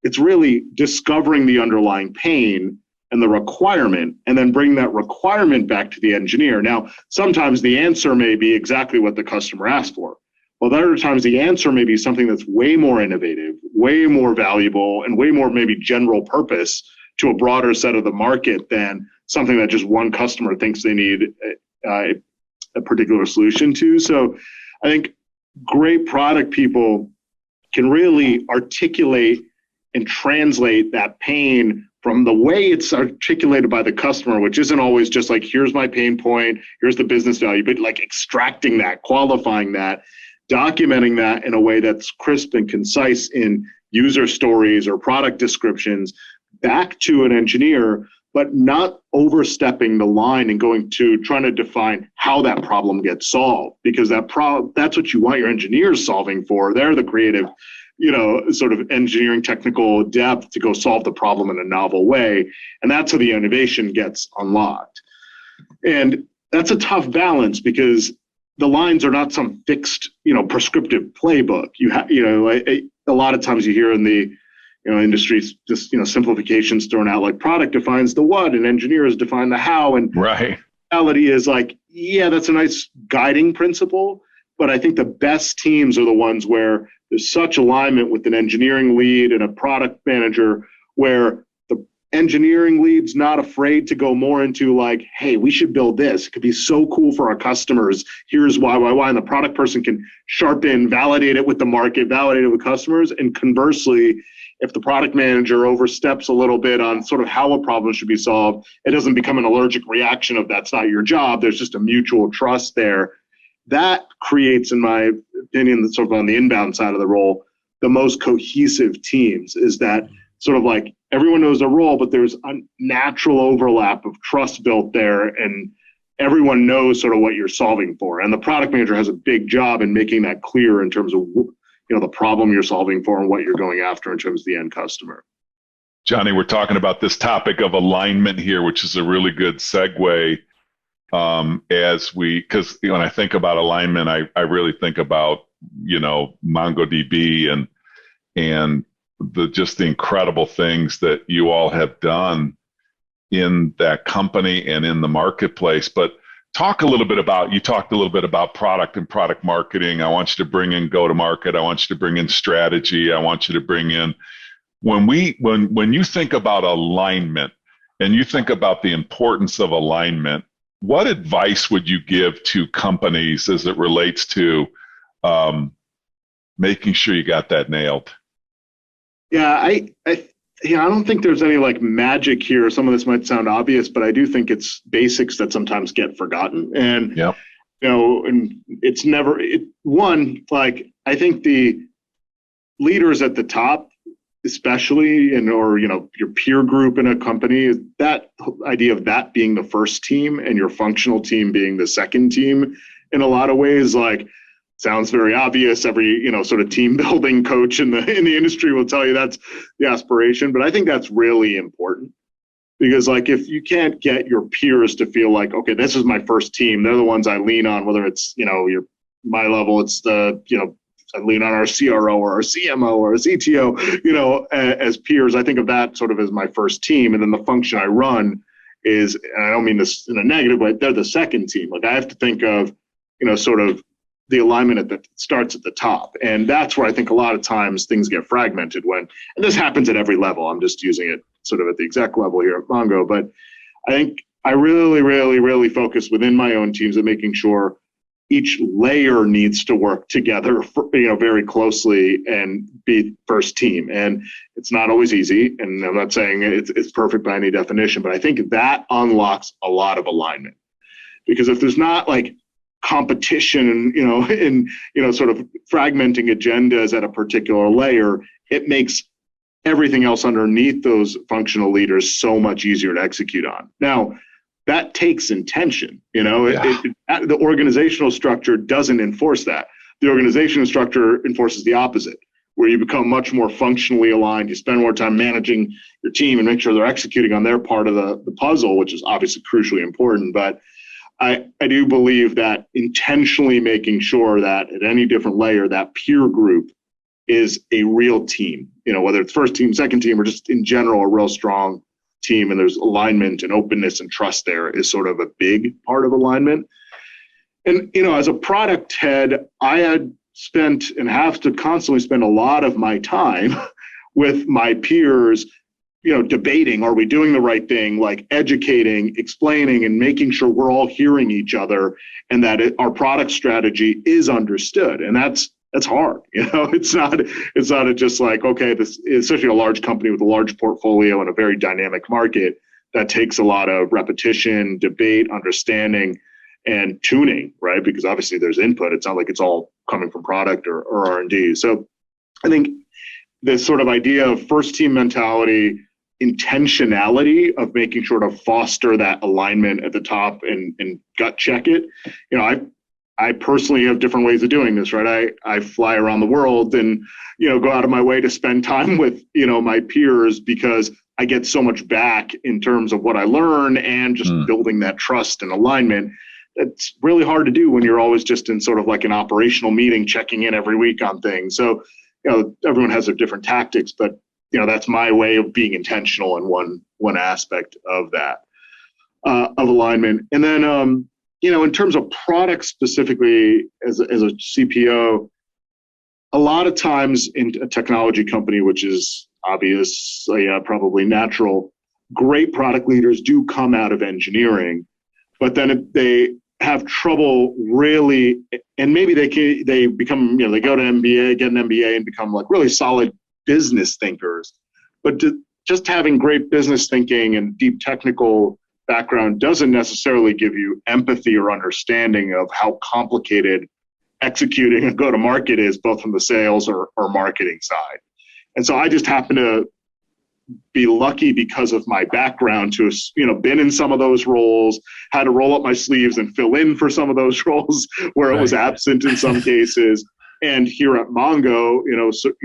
It's really discovering the underlying pain and the requirement, and then bring that requirement back to the engineer. Now, sometimes the answer may be exactly what the customer asked for. Well, other times the answer may be something that's way more innovative, way more valuable, and way more maybe general purpose to a broader set of the market than something that just one customer thinks they need a particular solution to. So I think great product people can really articulate and translate that pain from the way it's articulated by the customer, which isn't always just like, here's my pain point, here's the business value, but like extracting that, qualifying that, documenting that in a way that's crisp and concise in user stories or product descriptions back to an engineer, but not overstepping the line and going to trying to define how that problem gets solved, because that's what you want your engineers solving for. They're the creative, sort of engineering technical depth to go solve the problem in a novel way. And that's how the innovation gets unlocked. And that's a tough balance, because the lines are not some fixed, prescriptive playbook. A lot of times you hear in the industries, just, simplifications thrown out, like product defines the what and engineers define the how. And right. Reality is like, yeah, that's a nice guiding principle. But I think the best teams are the ones where there's such alignment with an engineering lead and a product manager, where the engineering lead's not afraid to go more into like, hey, we should build this. It could be so cool for our customers. Here's why. And the product person can sharpen, validate it with the market, validate it with customers. And conversely, if the product manager oversteps a little bit on sort of how a problem should be solved, it doesn't become an allergic reaction of that's not your job. There's just a mutual trust there. That creates, in my opinion, sort of on the inbound side of the role, the most cohesive teams, is that sort of like everyone knows their role, but there's a natural overlap of trust built there, and everyone knows sort of what you're solving for. And the product manager has a big job in making that clear in terms of the problem you're solving for and what you're going after in terms of the end customer. Johnny, we're talking about this topic of alignment here, which is a really good segue. Because when I think about alignment, I really think about, MongoDB and the incredible things that you all have done in that company and in the marketplace. But you talked a little bit about product and product marketing. I want you to bring in go-to-market. I want you to bring in strategy. I want you to bring in, when you think about alignment and you think about the importance of alignment, what advice would you give to companies as it relates to making sure you got that nailed? Yeah, I don't think there's any like magic here. Some of this might sound obvious, but I do think it's basics that sometimes get forgotten. And yep. And it's never I think the leaders at the top, especially or your peer group in a company, that idea of that being the first team and your functional team being the second team, in a lot of ways, like, sounds very obvious. Every sort of team building coach in the industry will tell you that's the aspiration. But I think that's really important, because like if you can't get your peers to feel like, okay, this is my first team, they're the ones I lean on, whether it's my level, it's the I lean on our CRO or our CMO or our CTO, as peers. I think of that sort of as my first team. And then the function I run is, and I don't mean this in a negative way, they're the second team. Like I have to think of, sort of the alignment that starts at the top. And that's where I think a lot of times things get fragmented and this happens at every level. I'm just using it sort of at the exec level here at Mongo. But I think I really, really, really focus within my own teams at making sure each layer needs to work together, very closely and be first team. And it's not always easy. And I'm not saying it's perfect by any definition, but I think that unlocks a lot of alignment. Because if there's not like competition and, sort of fragmenting agendas at a particular layer, it makes everything else underneath those functional leaders so much easier to execute on. Now, that takes intention, the organizational structure doesn't enforce that. The organizational structure enforces the opposite, where you become much more functionally aligned. You spend more time managing your team and make sure they're executing on their part of the puzzle, which is obviously crucially important. But I do believe that intentionally making sure that at any different layer, that peer group is a real team, whether it's first team, second team, or just in general, a real strong team, and there's alignment and openness and trust there is sort of a big part of alignment. And, as a product head, I had spent and have to constantly spend a lot of my time with my peers, debating, are we doing the right thing, like educating, explaining, and making sure we're all hearing each other and that our product strategy is understood. And that's that's hard. It's not just like, okay, this, especially a large company with a large portfolio and a very dynamic market, that takes a lot of repetition, debate, understanding, and tuning, right? Because obviously there's input. It's not like it's all coming from product or R&D. So I think this sort of idea of first team mentality, intentionality of making sure to foster that alignment at the top and gut check it. I personally have different ways of doing this, right? I fly around the world and, go out of my way to spend time with, my peers, because I get so much back in terms of what I learn and just building that trust and alignment. It's really hard to do when you're always just in sort of like an operational meeting, checking in every week on things. So, everyone has their different tactics, but that's my way of being intentional in one aspect of that, of alignment. And then, in terms of product specifically, as a CPO, a lot of times in a technology company, which is obviously probably natural, great product leaders do come out of engineering, but then they have trouble really, and maybe they become, they go to MBA, get an MBA, and become like really solid business thinkers. But just having great business thinking and deep technical background doesn't necessarily give you empathy or understanding of how complicated executing a go-to-market is, both from the sales or marketing side. And so I just happen to be lucky because of my background to have, been in some of those roles, had to roll up my sleeves and fill in for some of those roles where it was absent in some cases. And here at Mongo,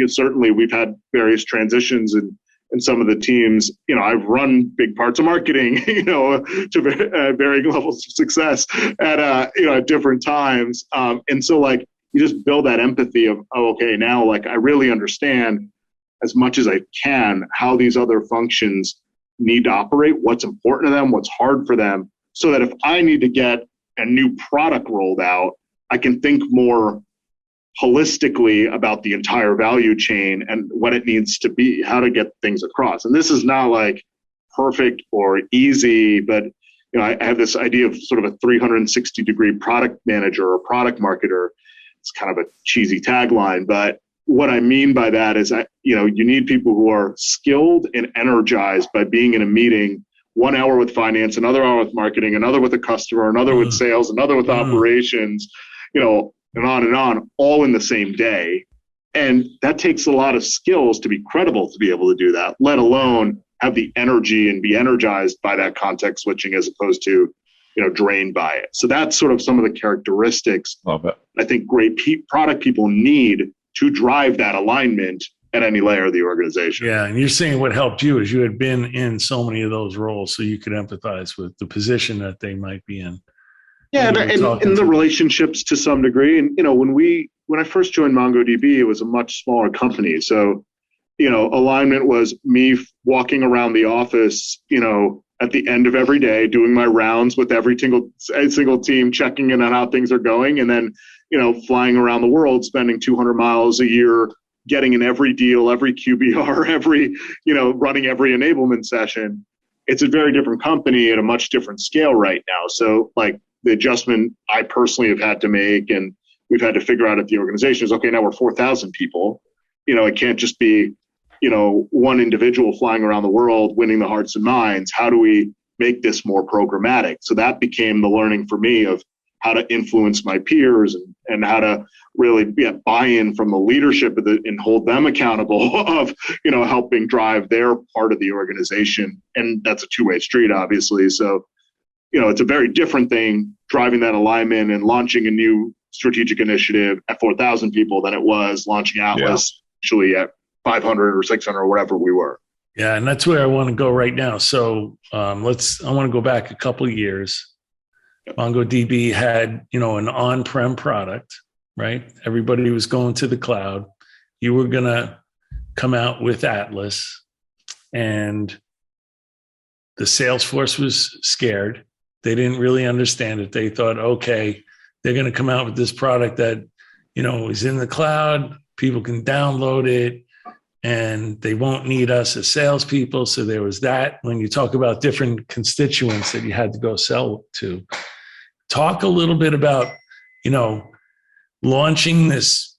certainly we've had various transitions in some of the teams. I've run big parts of marketing, to varying levels of success at different times. And so like, you just build that empathy of, okay, now like I really understand as much as I can how these other functions need to operate, what's important to them, what's hard for them, so that if I need to get a new product rolled out, I can think more holistically about the entire value chain and what it needs to be, how to get things across. And this is not like perfect or easy, but I have this idea of sort of a 360-degree product manager or product marketer. It's kind of a cheesy tagline, but what I mean by that is you need people who are skilled and energized by being in a meeting 1 hour with finance, another hour with marketing, another with a customer, another with sales, another with operations, and on, all in the same day. And that takes a lot of skills to be credible to be able to do that, let alone have the energy and be energized by that context switching as opposed to, drained by it. So that's sort of some of the characteristics I think great product people need to drive that alignment at any layer of the organization. Yeah, and you're saying what helped you is you had been in so many of those roles, so you could empathize with the position that they might be in. Yeah, and the relationships to some degree. And, when I first joined MongoDB, it was a much smaller company. So, alignment was me walking around the office, at the end of every day, doing my rounds with every single team, checking in on how things are going. And then, flying around the world, spending 200 miles a year, getting in every deal, every QBR, running every enablement session. It's a very different company at a much different scale right now. So like the adjustment I personally have had to make and we've had to figure out at the organization is, okay, now we're 4,000 people. It can't just be, one individual flying around the world, winning the hearts and minds. How do we make this more programmatic? So that became the learning for me of how to influence my peers and how to really get buy-in from the leadership and hold them accountable of, helping drive their part of the organization. And that's a two-way street, obviously. So, it's a very different thing driving that alignment and launching a new strategic initiative at 4,000 people than it was launching Atlas actually at 500 or 600 or whatever we were. Yeah, and that's where I want to go right now. So I want to go back a couple of years. MongoDB had, an on-prem product, right? Everybody was going to the cloud. You were going to come out with Atlas, and the sales force was scared. They didn't really understand it. They thought, okay, they're going to come out with this product that, is in the cloud. People can download it, and they won't need us as salespeople. So there was that. When you talk about different constituents that you had to go sell to, talk a little bit about, launching this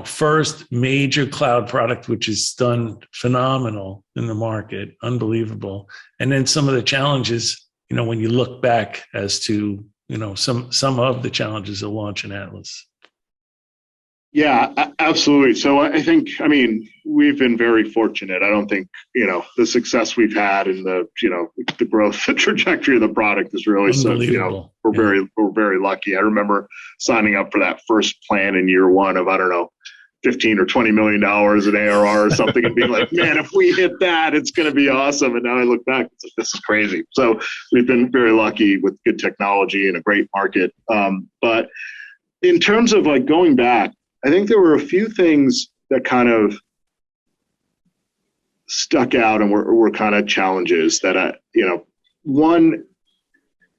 first major cloud product, which is done phenomenal in the market, unbelievable. And then some of the challenges, when you look back as to, some of the challenges of launching Atlas. Yeah, absolutely. So I think, we've been very fortunate. I don't think, the success we've had and the growth, the trajectory of the product is really so, we're very lucky. I remember signing up for that first plan in year one of, 15 or $20 million in ARR or something and being like, man, if we hit that, it's going to be awesome. And now I look back, it's like, this is crazy. So we've been very lucky with good technology and a great market. But in terms of going back, I think there were a few things that kind of stuck out and were kind of challenges that, one,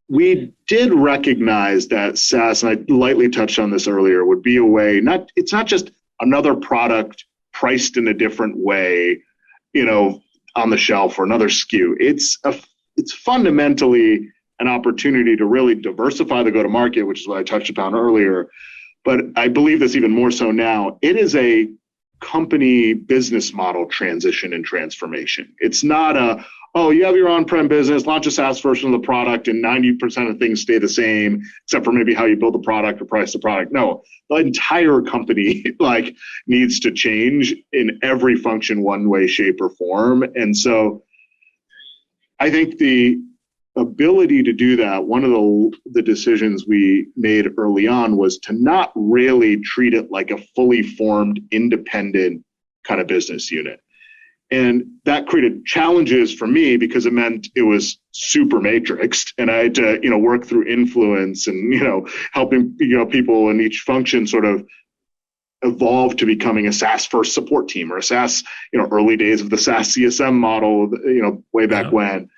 we did recognize that SaaS, and I lightly touched on this earlier, would be a way, it's not just another product priced in a different way, on the shelf or another SKU. It's fundamentally an opportunity to really diversify the go-to-market, which is what I touched upon earlier. But I believe this even more so now. It is a company business model transition and transformation. It's not you have your on-prem business, launch a SaaS version of the product, and 90% of things stay the same, except for maybe how you build the product or price the product. No, the entire company needs to change in every function, one way, shape, or form. And so I think the ability to do that, one of the decisions we made early on was to not really treat it like a fully formed, independent kind of business unit. And that created challenges for me because it meant it was super matrixed and I had to, work through influence and, helping, people in each function sort of evolve to becoming a SaaS first support team or a SaaS, early days of the SaaS CSM model, way back when.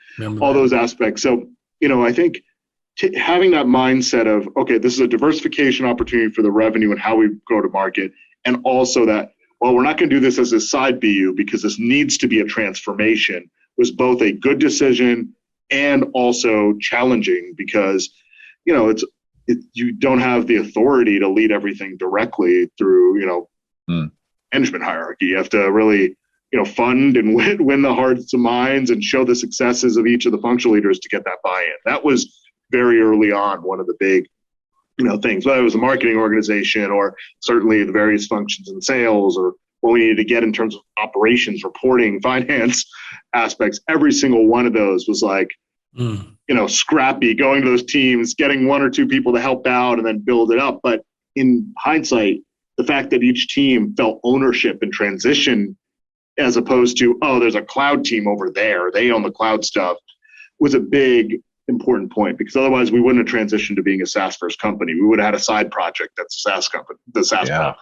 All those aspects. So, I think having that mindset of, okay, this is a diversification opportunity for the revenue and how we go to market. And also that, well, we're not going to do this as a side BU because this needs to be a transformation was both a good decision and also challenging because, you don't have the authority to lead everything directly through, management hierarchy. You have to really, fund and win the hearts and minds and show the successes of each of the functional leaders to get that buy-in. That was very early on one of the big, things, whether it was a marketing organization or certainly the various functions in sales or what we needed to get in terms of operations, reporting, finance aspects. Every single one of those was scrappy, going to those teams, getting one or two people to help out and then build it up. But in hindsight, the fact that each team felt ownership and transition as opposed to, there's a cloud team over there, they own the cloud stuff, was a big, important point because otherwise we wouldn't have transitioned to being a SaaS first company. We would have had a side project that's a SaaS company, the SaaS product.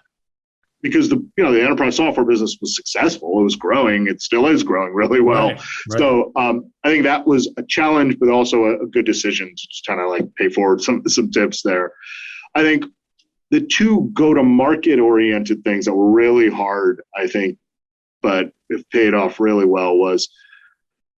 Because the enterprise software business was successful. It was growing. It still is growing really well. Right. So I think that was a challenge, but also a good decision to just kind of pay forward some tips there. I think the two go-to-market oriented things that were really hard, I think, but it paid off really well was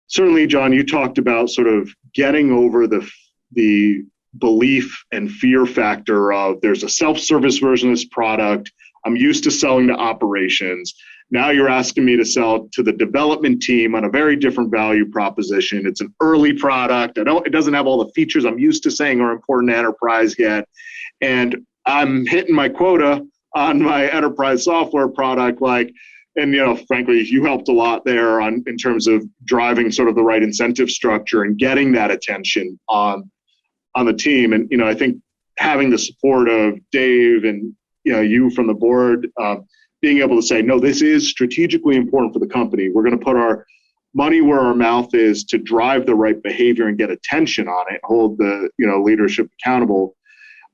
certainly, John, you talked about sort of getting over the belief and fear factor of there's a self-service version of this product. I'm used to selling to operations. Now you're asking me to sell to the development team on a very different value proposition. It's an early product. It doesn't have all the features I'm used to saying are important to enterprise yet. And I'm hitting my quota on my enterprise software product, frankly, you helped a lot there in terms of driving sort of the right incentive structure and getting that attention on the team. And, I think having the support of Dave and, you from the board, being able to say, no, this is strategically important for the company. We're going to put our money where our mouth is to drive the right behavior and get attention on it, hold the, leadership accountable.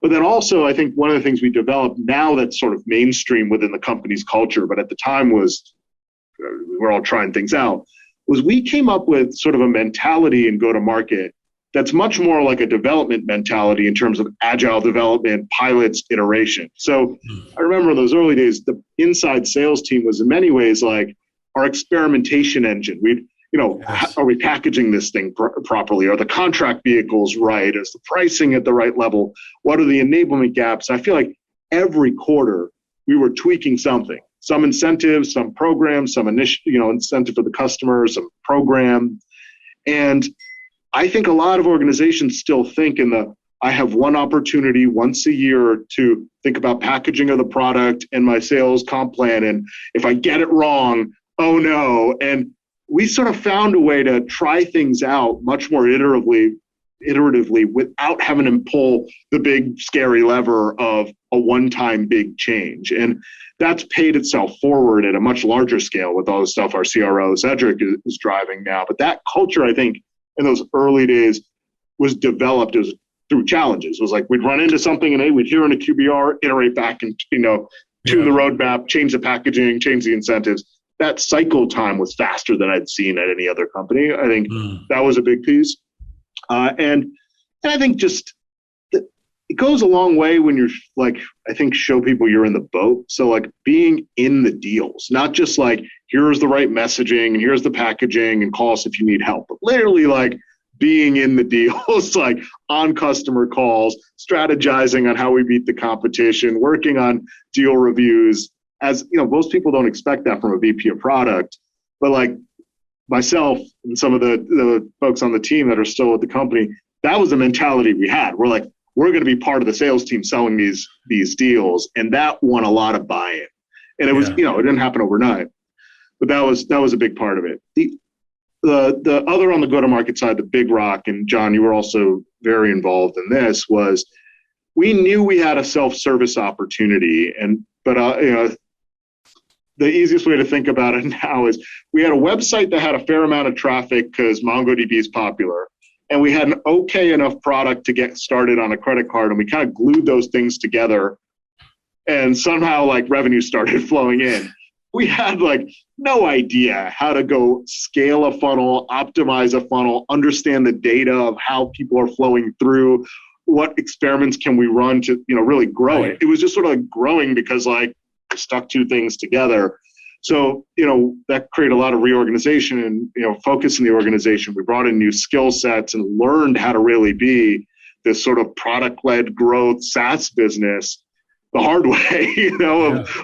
But then also, I think one of the things we developed now that's sort of mainstream within the company's culture, but at the time was, we're all trying things out, was we came up with sort of a mentality in go-to-market that's much more like a development mentality in terms of agile development, pilots, iteration. So I remember in those early days, the inside sales team was in many ways like our experimentation engine. Are we packaging this thing properly? Are the contract vehicles right? Is the pricing at the right level? What are the enablement gaps? I feel like every quarter we were tweaking something, some incentives, some programs, some incentive for the customer, some program. And I think a lot of organizations still think I have one opportunity once a year to think about packaging of the product and my sales comp plan. And if I get it wrong, oh no. And we sort of found a way to try things out much more iteratively without having to pull the big scary lever of a one-time big change. And that's paid itself forward at a much larger scale with all the stuff our CRO Cedric is driving now. But that culture, I think, in those early days was developed through challenges. It was like we'd run into something and we'd hear in a QBR, iterate back and tune the roadmap, change the packaging, change the incentives. That cycle time was faster than I'd seen at any other company. I think that was a big piece. And I think just it goes a long way when you're like, I think show people you're in the boat. So like being in the deals, not just like, here's the right messaging and here's the packaging and call us if you need help, but literally like being in the deals, like on customer calls, strategizing on how we beat the competition, working on deal reviews. As you know, most people don't expect that from a VP of product, but like myself and some of the folks on the team that are still at the company, that was the mentality we had. We're like, we're going to be part of the sales team selling these deals. And that won a lot of buy-in. And it was, it didn't happen overnight, but that was a big part of it. The other on the go-to-market side, the big rock, and John, you were also very involved in this, was we knew we had a self-service opportunity. But the easiest way to think about it now is we had a website that had a fair amount of traffic because MongoDB is popular. And we had an okay enough product to get started on a credit card. And we kind of glued those things together. And somehow like revenue started flowing in. We had like no idea how to go scale a funnel, optimize a funnel, understand the data of how people are flowing through, what experiments can we run to, really grow it. It was just sort of like growing because like we stuck two things together. So, that created a lot of reorganization and, focus in the organization. We brought in new skill sets and learned how to really be this sort of product-led growth SaaS business the hard way,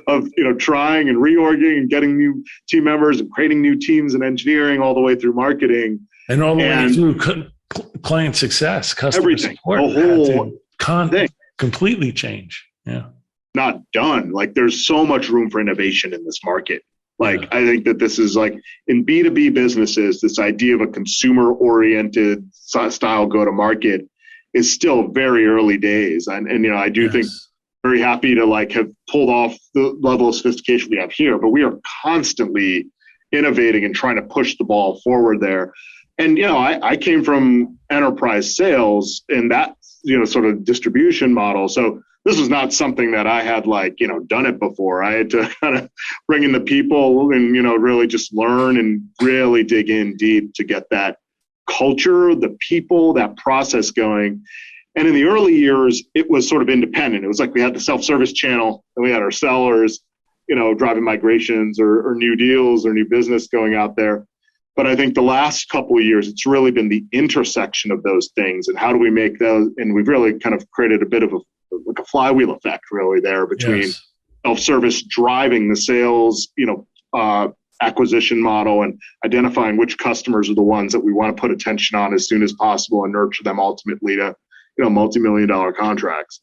of trying and reorging and getting new team members and creating new teams in engineering all the way through marketing. And all the way through client success, customer everything, support. The whole thing. Completely change. Yeah. Not done. Like there's so much room for innovation in this market. Like I think that this is like in B2B businesses, this idea of a consumer oriented style go to market is still very early days. And I do think very happy to like have pulled off the level of sophistication we have here, but we are constantly innovating and trying to push the ball forward there. And, I came from enterprise sales and that, sort of distribution model. So this was not something that I had done it before. I had to kind of bring in the people and, really just learn and really dig in deep to get that culture, the people, that process going. And in the early years, it was sort of independent. It was like we had the self-service channel and we had our sellers, driving migrations or new deals or new business going out there. But I think the last couple of years, it's really been the intersection of those things and how do we make those? And we've really kind of created a bit of a flywheel effect really there between self-service driving the sales, acquisition model and identifying which customers are the ones that we want to put attention on as soon as possible and nurture them ultimately to, multi-million-dollar contracts.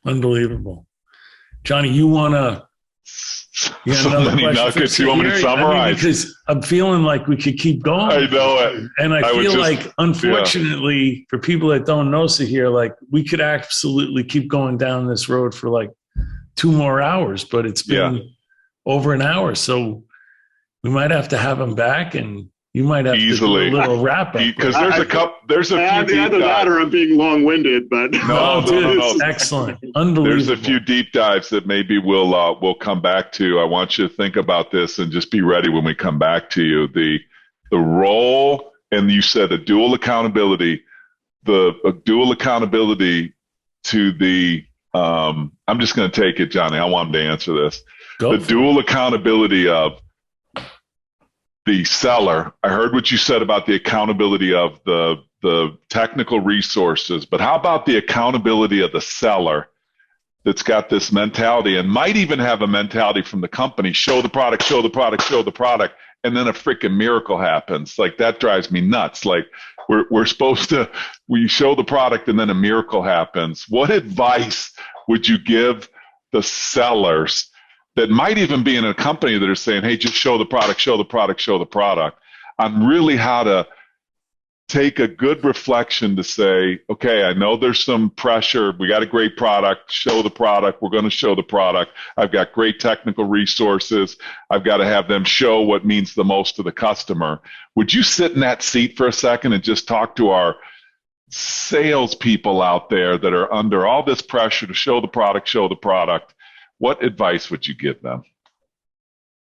Unbelievable. Johnny, you want to... So many nuggets. You want me to summarize? Because I'm feeling like we could keep going. I know it. And I feel like, unfortunately, for people that don't know Sahir, like we could absolutely keep going down this road for like 2 more hours, but it's been over an hour. So we might have to have him back and you might have to do a little wrap up. Because there's a few deep dives. Matter I'm being long-winded, but no. Excellent. Unbelievable. There's a few deep dives that maybe we'll come back to. I want you to think about this and just be ready when we come back to you. The role, and you said a dual accountability, a dual accountability to the, I'm just going to take it, Johnny. I want him to answer this. The dual accountability of the seller. I heard what you said about the accountability of the technical resources, but how about the accountability of the seller that's got this mentality and might even have a mentality from the company, show the product, show the product, show the product, and then a freaking miracle happens. Like, that drives me nuts. Like, we're supposed to, we show the product and then a miracle happens. What advice would you give the sellers that might even be in a company that are saying, hey, just show the product, show the product, show the product, on really how to take a good reflection to say, okay, I know there's some pressure. We got a great product. Show the product. We're going to show the product. I've got great technical resources. I've got to have them show what means the most to the customer. Would you sit in that seat for a second and just talk to our salespeople out there that are under all this pressure to show the product, show the product? What advice would you give them?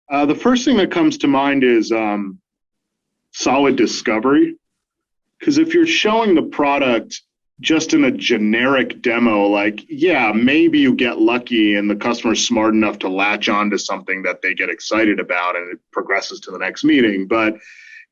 The first thing that comes to mind is solid discovery. Because if you're showing the product just in a generic demo, like, yeah, maybe you get lucky and the customer's smart enough to latch on to something that they get excited about and it progresses to the next meeting. But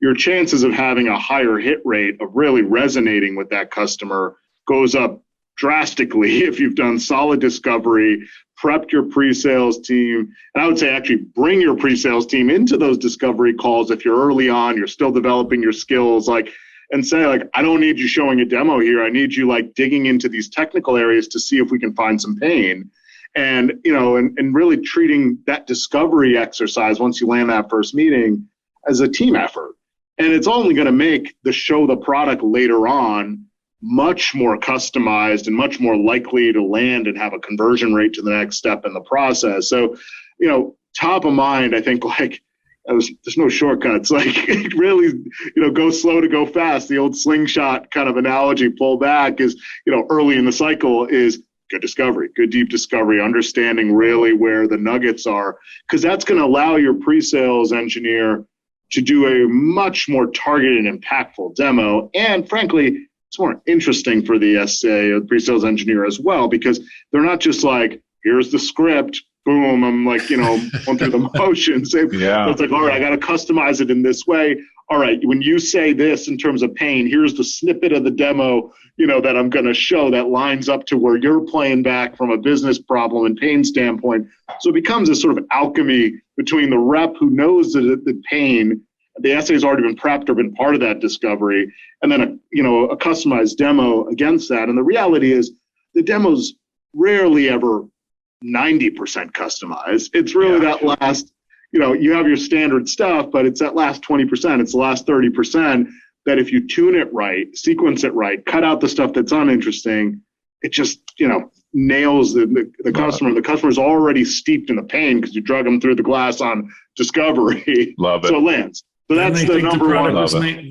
your chances of having a higher hit rate of really resonating with that customer goes up drastically if you've done solid discovery, prepped your pre-sales team. And I would say actually bring your pre-sales team into those discovery calls if you're early on, you're still developing your skills, like, and say, like, I don't need you showing a demo here. I need you, like, digging into these technical areas to see if we can find some pain. And, you know, and really treating that discovery exercise once you land that first meeting as a team effort. And it's only going to make the show the product later on much more customized and much more likely to land and have a conversion rate to the next step in the process. So, you know, top of mind, I think, like, there's no shortcuts. Like, really, you know, go slow to go fast. The old slingshot kind of analogy, pull back, is, you know, early in the cycle is good discovery, good deep discovery, understanding really where the nuggets are, because that's going to allow your pre-sales engineer to do a much more targeted and impactful demo. And frankly, it's more interesting for the SA, or pre-sales engineer as well, because they're not just like, here's the script, boom, I'm like, you know, going through the motions. Yeah. It's like, all right, I got to customize it in this way. All right, when you say this in terms of pain, here's the snippet of the demo, you know, that I'm going to show that lines up to where you're playing back from a business problem and pain standpoint. So it becomes a sort of alchemy between the rep who knows the pain, the essay's already been prepped or been part of that discovery, and then a customized demo against that. And the reality is the demo's rarely ever 90% customized. It's really that last, you know, you have your standard stuff, but it's that last 20%, it's the last 30% that if you tune it right, sequence it right, cut out the stuff that's uninteresting, it just, you know, nails the customer. The customer's already steeped in the pain because you drug them through the glass on discovery. Love it. So it lands. So that's the number one.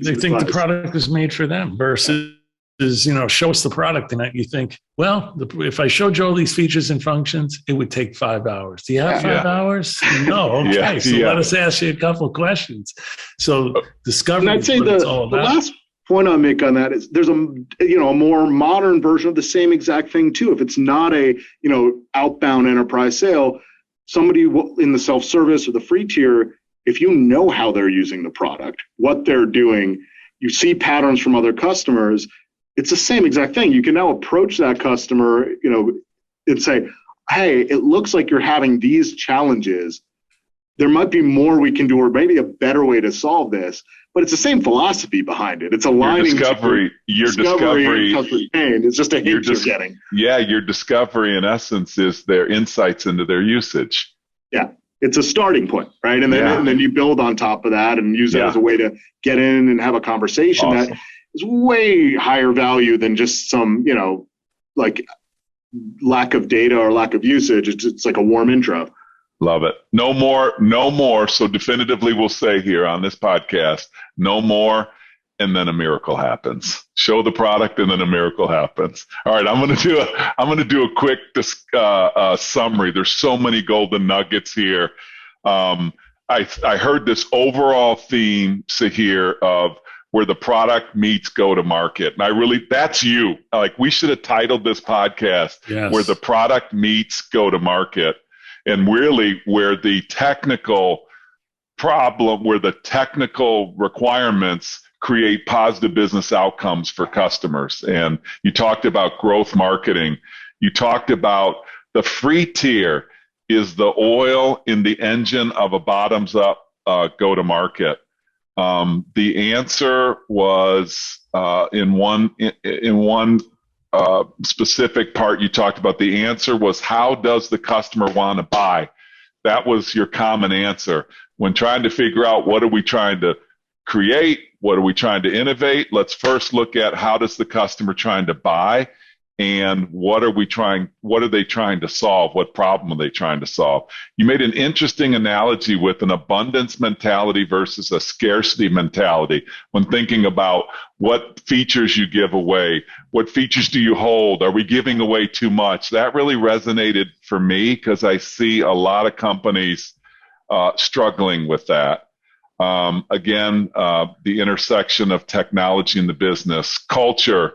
They think the product is made for them versus, you know, show us the product. And you think, well, if I showed you all these features and functions, it would take 5 hours. Do you have 5 hours? No. Okay. So let us ask you a couple of questions. So discovery. And I'd say the last point I'll make on that is there's a more modern version of the same exact thing too. If it's not a, you know, outbound enterprise sale, somebody in the self-service or the free tier, if you know how they're using the product, what they're doing, you see patterns from other customers, it's the same exact thing. You can now approach that customer, you know, and say, hey, it looks like you're having these challenges. There might be more we can do, or maybe a better way to solve this. But it's the same philosophy behind it. It's aligning your discovery pain. It's just a hint you're getting. Yeah, your discovery in essence is their insights into their usage. Yeah, it's a starting point, right? And then you build on top of that and use that as a way to get in and have a conversation that is way higher value than just some, you know, like lack of data or lack of usage. It's like a warm intro. Love it. No more. So definitively we'll say here on this podcast, no more, and then a miracle happens. Show the product and then a miracle happens. All right, I'm going to do a quick summary. There's so many golden nuggets here. I heard this overall theme, Sahir, of where the product meets go to market. And that's you. Like, we should have titled this podcast Where the Product Meets Go to Market. And really where the technical requirements create positive business outcomes for customers. And you talked about growth marketing. You talked about The free tier is the oil in the engine of a bottoms up go-to-market. The answer was in one specific part you talked about. The answer was, how does the customer want to buy? That was your common answer. When trying to figure out what are we trying to create, what are we trying to innovate, let's first look at how does the customer trying to buy, and what are they trying to solve? What problem are they trying to solve? You made an interesting analogy with an abundance mentality versus a scarcity mentality when thinking about what features you give away, what features do you hold, are we giving away too much? That really resonated for me because I see a lot of companies struggling with that. Again, the intersection of technology and the business, culture,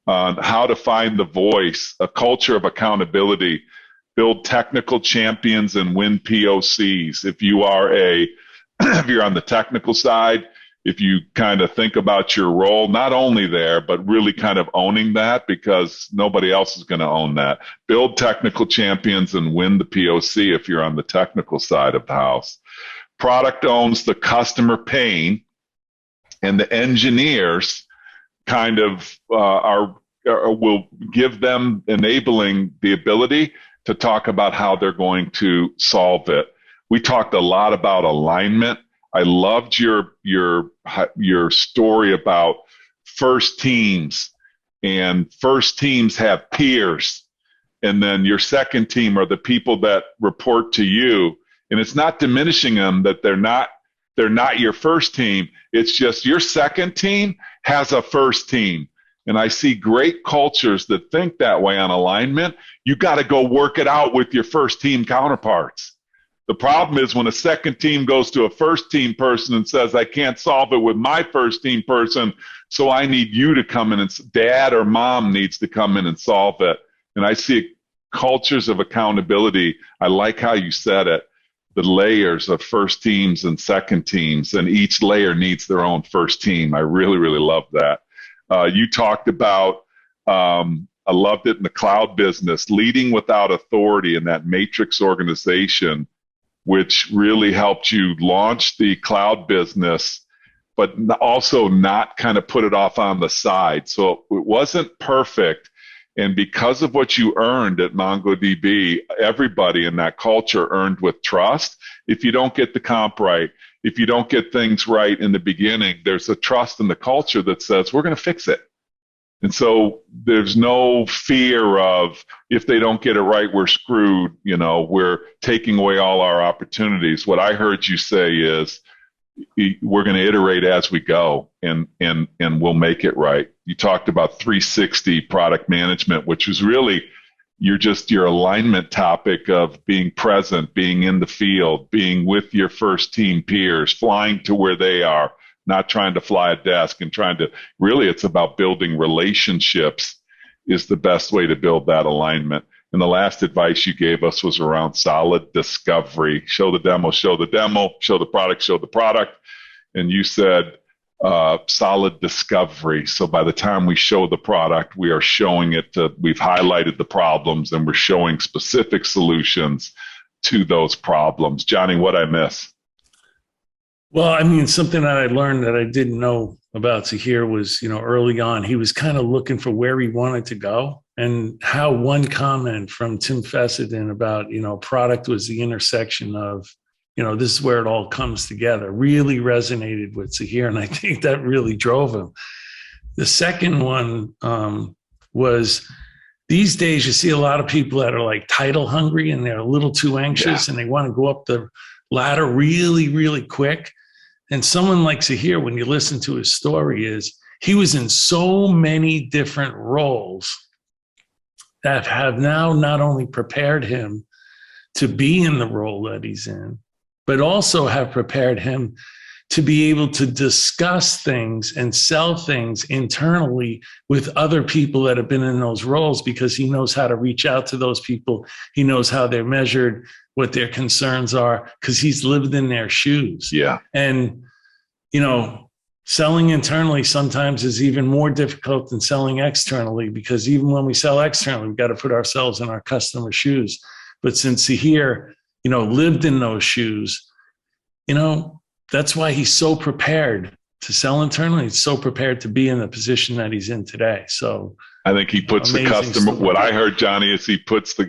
on how to find the voice, a culture of accountability, build technical champions and win POCs. If you're on the technical side, if you kind of think about your role, not only there, but really kind of owning that, because nobody else is going to own that. Build technical champions and win the POC if you're on the technical side of the house. Product owns the customer pain, and the engineers kind of will give them enabling the ability to talk about how they're going to solve it. We talked a lot about alignment. I loved your story about first teams, and first teams have peers, and then your second team are the people that report to you. And it's not diminishing them that they're not your first team. It's just your second team has a first team. And I see great cultures that think that way on alignment. You got to go work it out with your first team counterparts. The problem is when a second team goes to a first team person and says, I can't solve it with my first team person, so I need you to come in, and dad or mom needs to come in and solve it. And I see cultures of accountability. I like how you said it. The layers of first teams and second teams, and each layer needs their own first team. I really, really love that. You talked about, I loved it in the cloud business, leading without authority in that matrix organization, which really helped you launch the cloud business, but also not kind of put it off on the side. So it wasn't perfect. And because of what you earned at MongoDB, everybody in that culture earned with trust. If you don't get the comp right, if you don't get things right in the beginning, there's a trust in the culture that says, we're going to fix it. And so there's no fear of, if they don't get it right, we're screwed. We're taking away all our opportunities. What I heard you say is, we're going to iterate as we go, and we'll make it right. You talked about 360 product management, which was really your alignment topic of being present, being in the field, being with your first team peers, flying to where they are, not trying to fly a desk, and it's about building relationships is the best way to build that alignment. And the last advice you gave us was around solid discovery. Show the demo, show the product, show the product. And you said solid discovery. So by the time we show the product, we are showing it we've highlighted the problems, and we're showing specific solutions to those problems. Johnny, what'd I miss? Well, I mean, something that I learned that I didn't know about Sahir was, early on, he was kind of looking for where he wanted to go, and how one comment from Tim Fessenden about, product was the intersection of, this is where it all comes together, really resonated with Sahir. And I think that really drove him. The second one was, these days you see a lot of people that are like title hungry, and they're a little too anxious, and they want to go up the ladder really, really quick. And someone like Sahir, when you listen to his story, he was in so many different roles that have now not only prepared him to be in the role that he's in, but also have prepared him to be able to discuss things and sell things internally with other people that have been in those roles, because he knows how to reach out to those people. He knows how they're measured, what their concerns are, because he's lived in their shoes. Yeah. And, selling internally sometimes is even more difficult than selling externally, because even when we sell externally, we've got to put ourselves in our customer's shoes. But since Sahir, lived in those shoes, that's why he's so prepared to sell internally. He's so prepared to be in the position that he's in today. So I think he puts the customer, what I heard, Johnny, is he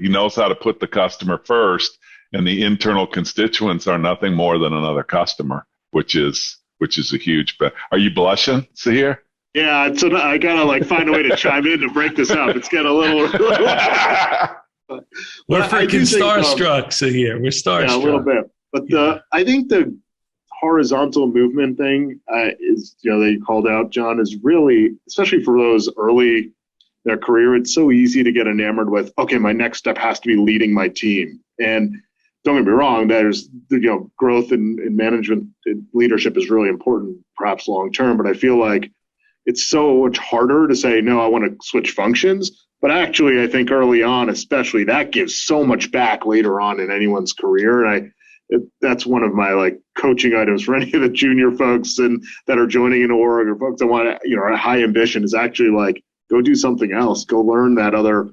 knows how to put the customer first, and the internal constituents are nothing more than another customer, which is a huge bet. Are you blushing, Sahir? Yeah, so I gotta find a way to chime in to break this up. It's got a little. We're freaking starstruck, Sahir. We're starstruck. Yeah, a little bit. But I think the horizontal movement thing is, that you called out, John, is really, especially for those early in their career, it's so easy to get enamored with, okay, my next step has to be leading my team. And don't get me wrong, there's, growth in management and leadership is really important, perhaps long term, but I feel like it's so much harder to say, no, I want to switch functions. But actually, I think early on, especially, that gives so much back later on in anyone's career. And that's one of my coaching items for any of the junior folks that are joining an org, or folks that want a high ambition, is actually go do something else, go learn that other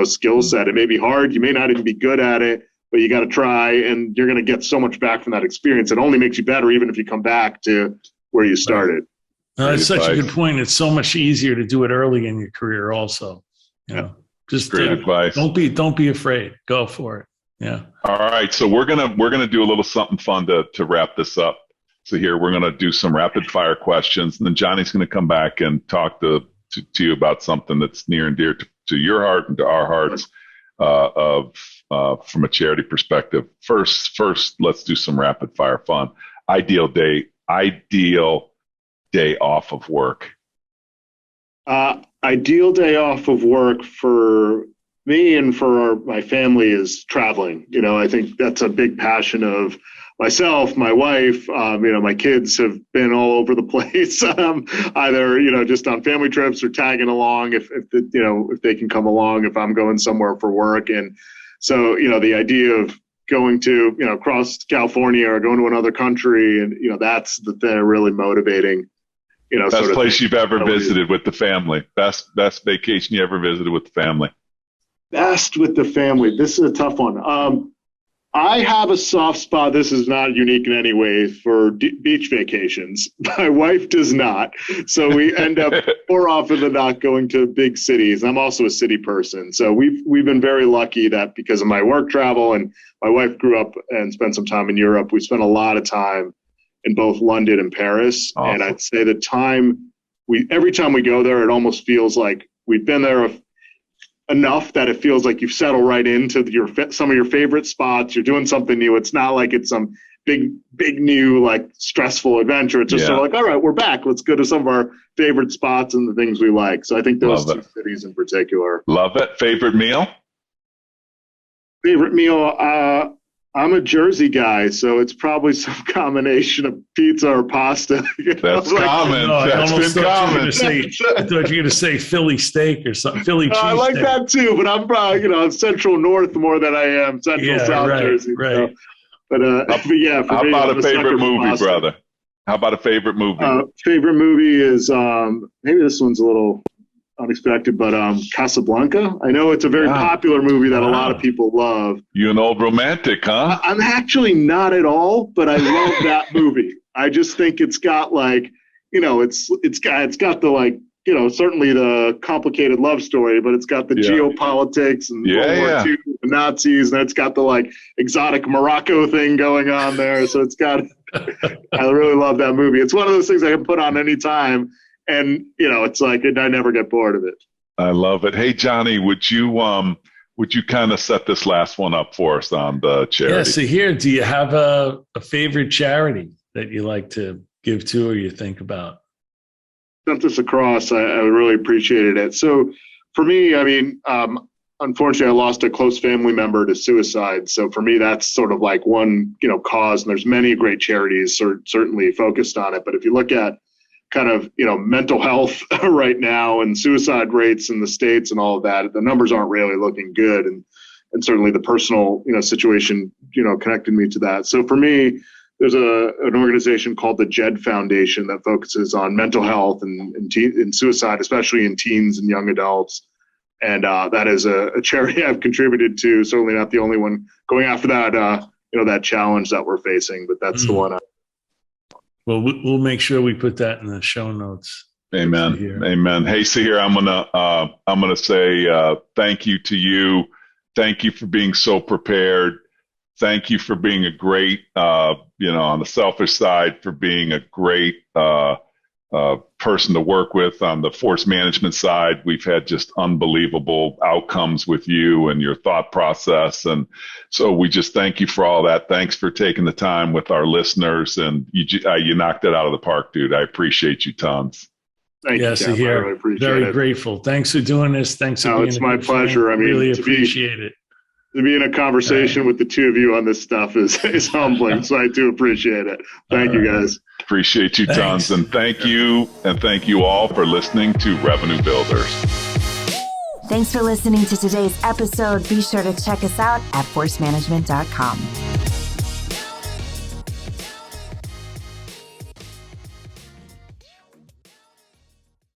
skill set. It may be hard, you may not even be good at it, but you got to try, and you're going to get so much back from that experience. It only makes you better, even if you come back to where you started. No, that's such a good point. It's so much easier to do it early in your career, also. Just great advice. Don't be afraid. Go for it. Yeah. All right. So we're gonna do a little something fun to wrap this up. So here we're gonna do some rapid fire questions, and then Johnny's gonna come back and talk to you about something that's near and dear to your heart and to our hearts, from a charity perspective. First, let's do some rapid fire fun. Ideal day off of work. Ideal day off of work for me and for my family is traveling. I think that's a big passion of myself, my wife. My kids have been all over the place, either just on family trips or tagging along if they can come along if I'm going somewhere for work. And so the idea of going to across California or going to another country, and that's the thing really motivating. Best place you've ever visited with the family. Best vacation you ever visited with the family. Best with the family. This is a tough one. I have a soft spot. This is not unique in any way for beach vacations. My wife does not. So we end up more often than not going to big cities. I'm also a city person. So we've been very lucky that because of my work travel, and my wife grew up and spent some time in Europe, we spent a lot of time in both London and Paris. Awesome. And I'd say every time we go there, it almost feels like we've been there enough that it feels like you've settled right into some of your favorite spots. You're doing something new. It's not like it's some big new, stressful adventure. It's just sort of all right, we're back. Let's go to some of our favorite spots and the things we like. So I think those two cities in particular. Love it. Favorite meal? Favorite meal? I'm a Jersey guy, so it's probably some combination of pizza or pasta. That's common. That's been common. I thought you were going to say Philly steak or something. Philly cheese. I like that too, but I'm probably central north more than I am central south Jersey. Right. So. But yeah. How about a favorite movie, brother? How about a favorite movie? Favorite movie is maybe this one's a little unexpected, but Casablanca. I know it's a very popular movie that a lot of people love. You an old romantic, huh? I'm actually not at all, but I love that movie. I just think it's got it's got the certainly the complicated love story, but it's got the geopolitics and World War II, the Nazis, and it's got the exotic Morocco thing going on there. So it's got I really love that movie. It's one of those things I can put on any time. And, it's I never get bored of it. I love it. Hey, Johnny, would you kind of set this last one up for us on the charity? Yeah, so here, do you have a favorite charity that you like to give to or you think about? Sent this across. I really appreciated it. So for me, unfortunately, I lost a close family member to suicide. So for me, that's sort of one, cause. And there's many great charities certainly focused on it. But if you look at kind of, mental health right now and suicide rates in the States and all of that, the numbers aren't really looking good. And certainly the personal, situation, connected me to that. So for me, there's an organization called the JED Foundation that focuses on mental health and suicide, especially in teens and young adults. And that is a charity I've contributed to. Certainly not the only one going after that, that challenge that we're facing, but that's the one. Well, we'll make sure we put that in the show notes. Amen. Amen. Hey, Sahir, I'm gonna say thank you to you. Thank you for being so prepared. Thank you for being a great, on the selfish side, for being a great person to work with. On the force management side, we've had just unbelievable outcomes with you and your thought process. And so we just thank you for all that. Thanks for taking the time with our listeners. And you knocked it out of the park, dude. I appreciate you tons. Thank you, Cap. I really appreciate it. Very grateful. Thanks for doing this. Thanks for being it's my pleasure. Friend. Really appreciate it. To be in a conversation with the two of you on this stuff is humbling. So I do appreciate it. Thank you, guys. Appreciate you tons. And thank you all for listening to Revenue Builders. Thanks for listening to today's episode. Be sure to check us out at forcemanagement.com.